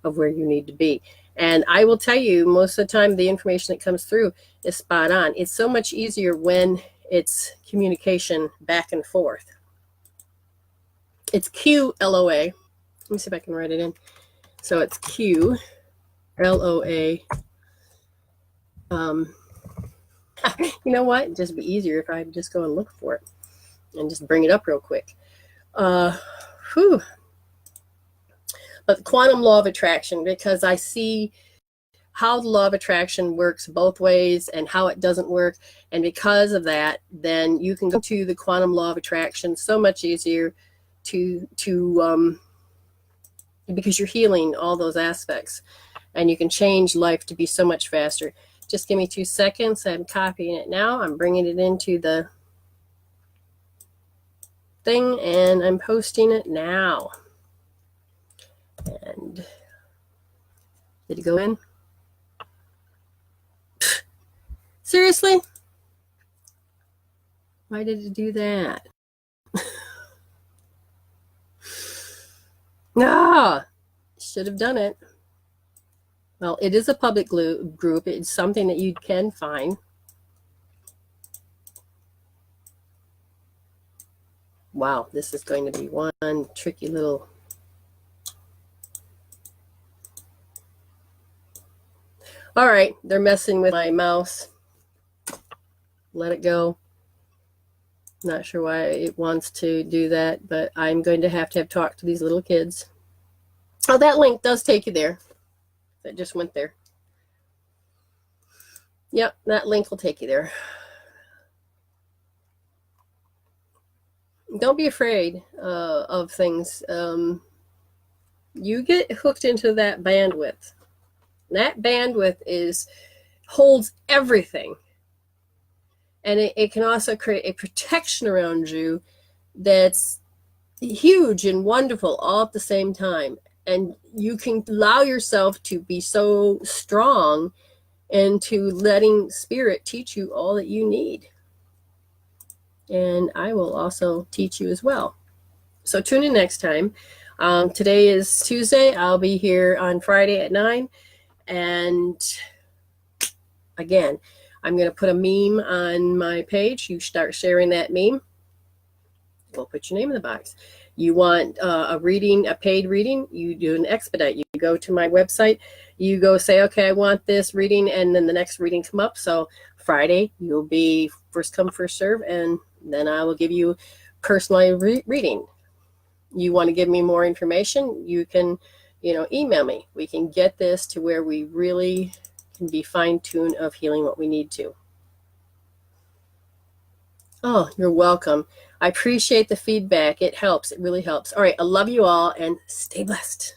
of where you need to be. And I will tell you, most of the time, the information that comes through is spot on. It's so much easier when it's communication back and forth. It's QLOA. Let me see if I can write it in. So it's QLOA. You know what? It'd just be easier if I just go and look for it and just bring it up real quick. But the quantum law of attraction, because I see how the law of attraction works both ways and how it doesn't work. And because of that, then you can go to the quantum law of attraction so much easier because you're healing all those aspects, and you can change life to be so much faster. Just give me 2 seconds. I'm copying it now. I'm bringing it into the thing, and I'm posting it now. And did it go in? Seriously? Why did it do that? Should have done it. Well, it is a public group. It's something that you can find. Wow, this is going to be one tricky little... All right, they're messing with my mouse. Let it go. Not sure why it wants to do that, but I'm going to have talked to these little kids. Oh, that link does take you there. That just went there. Yep, that link will take you there. Don't be afraid of things. You get hooked into that bandwidth. That bandwidth holds everything. And it can also create a protection around you that's huge and wonderful all at the same time. And you can allow yourself to be so strong into letting spirit teach you all that you need. And I will also teach you as well. So tune in next time. Today is Tuesday. I'll be here on Friday at 9. And again, I'm going to put a meme on my page. You start sharing that meme. We'll put your name in the box. You want a paid reading, you do an expedite. You go to my website, you go say, okay, I want this reading, and then the next reading come up. So Friday, you'll be first come, first serve, and then I will give you personalized reading. You want to give me more information, you can, email me. We can get this to where we really can be fine-tuned of healing what we need to. Oh, you're welcome. I appreciate the feedback. It helps. It really helps. All right. I love you all, and stay blessed.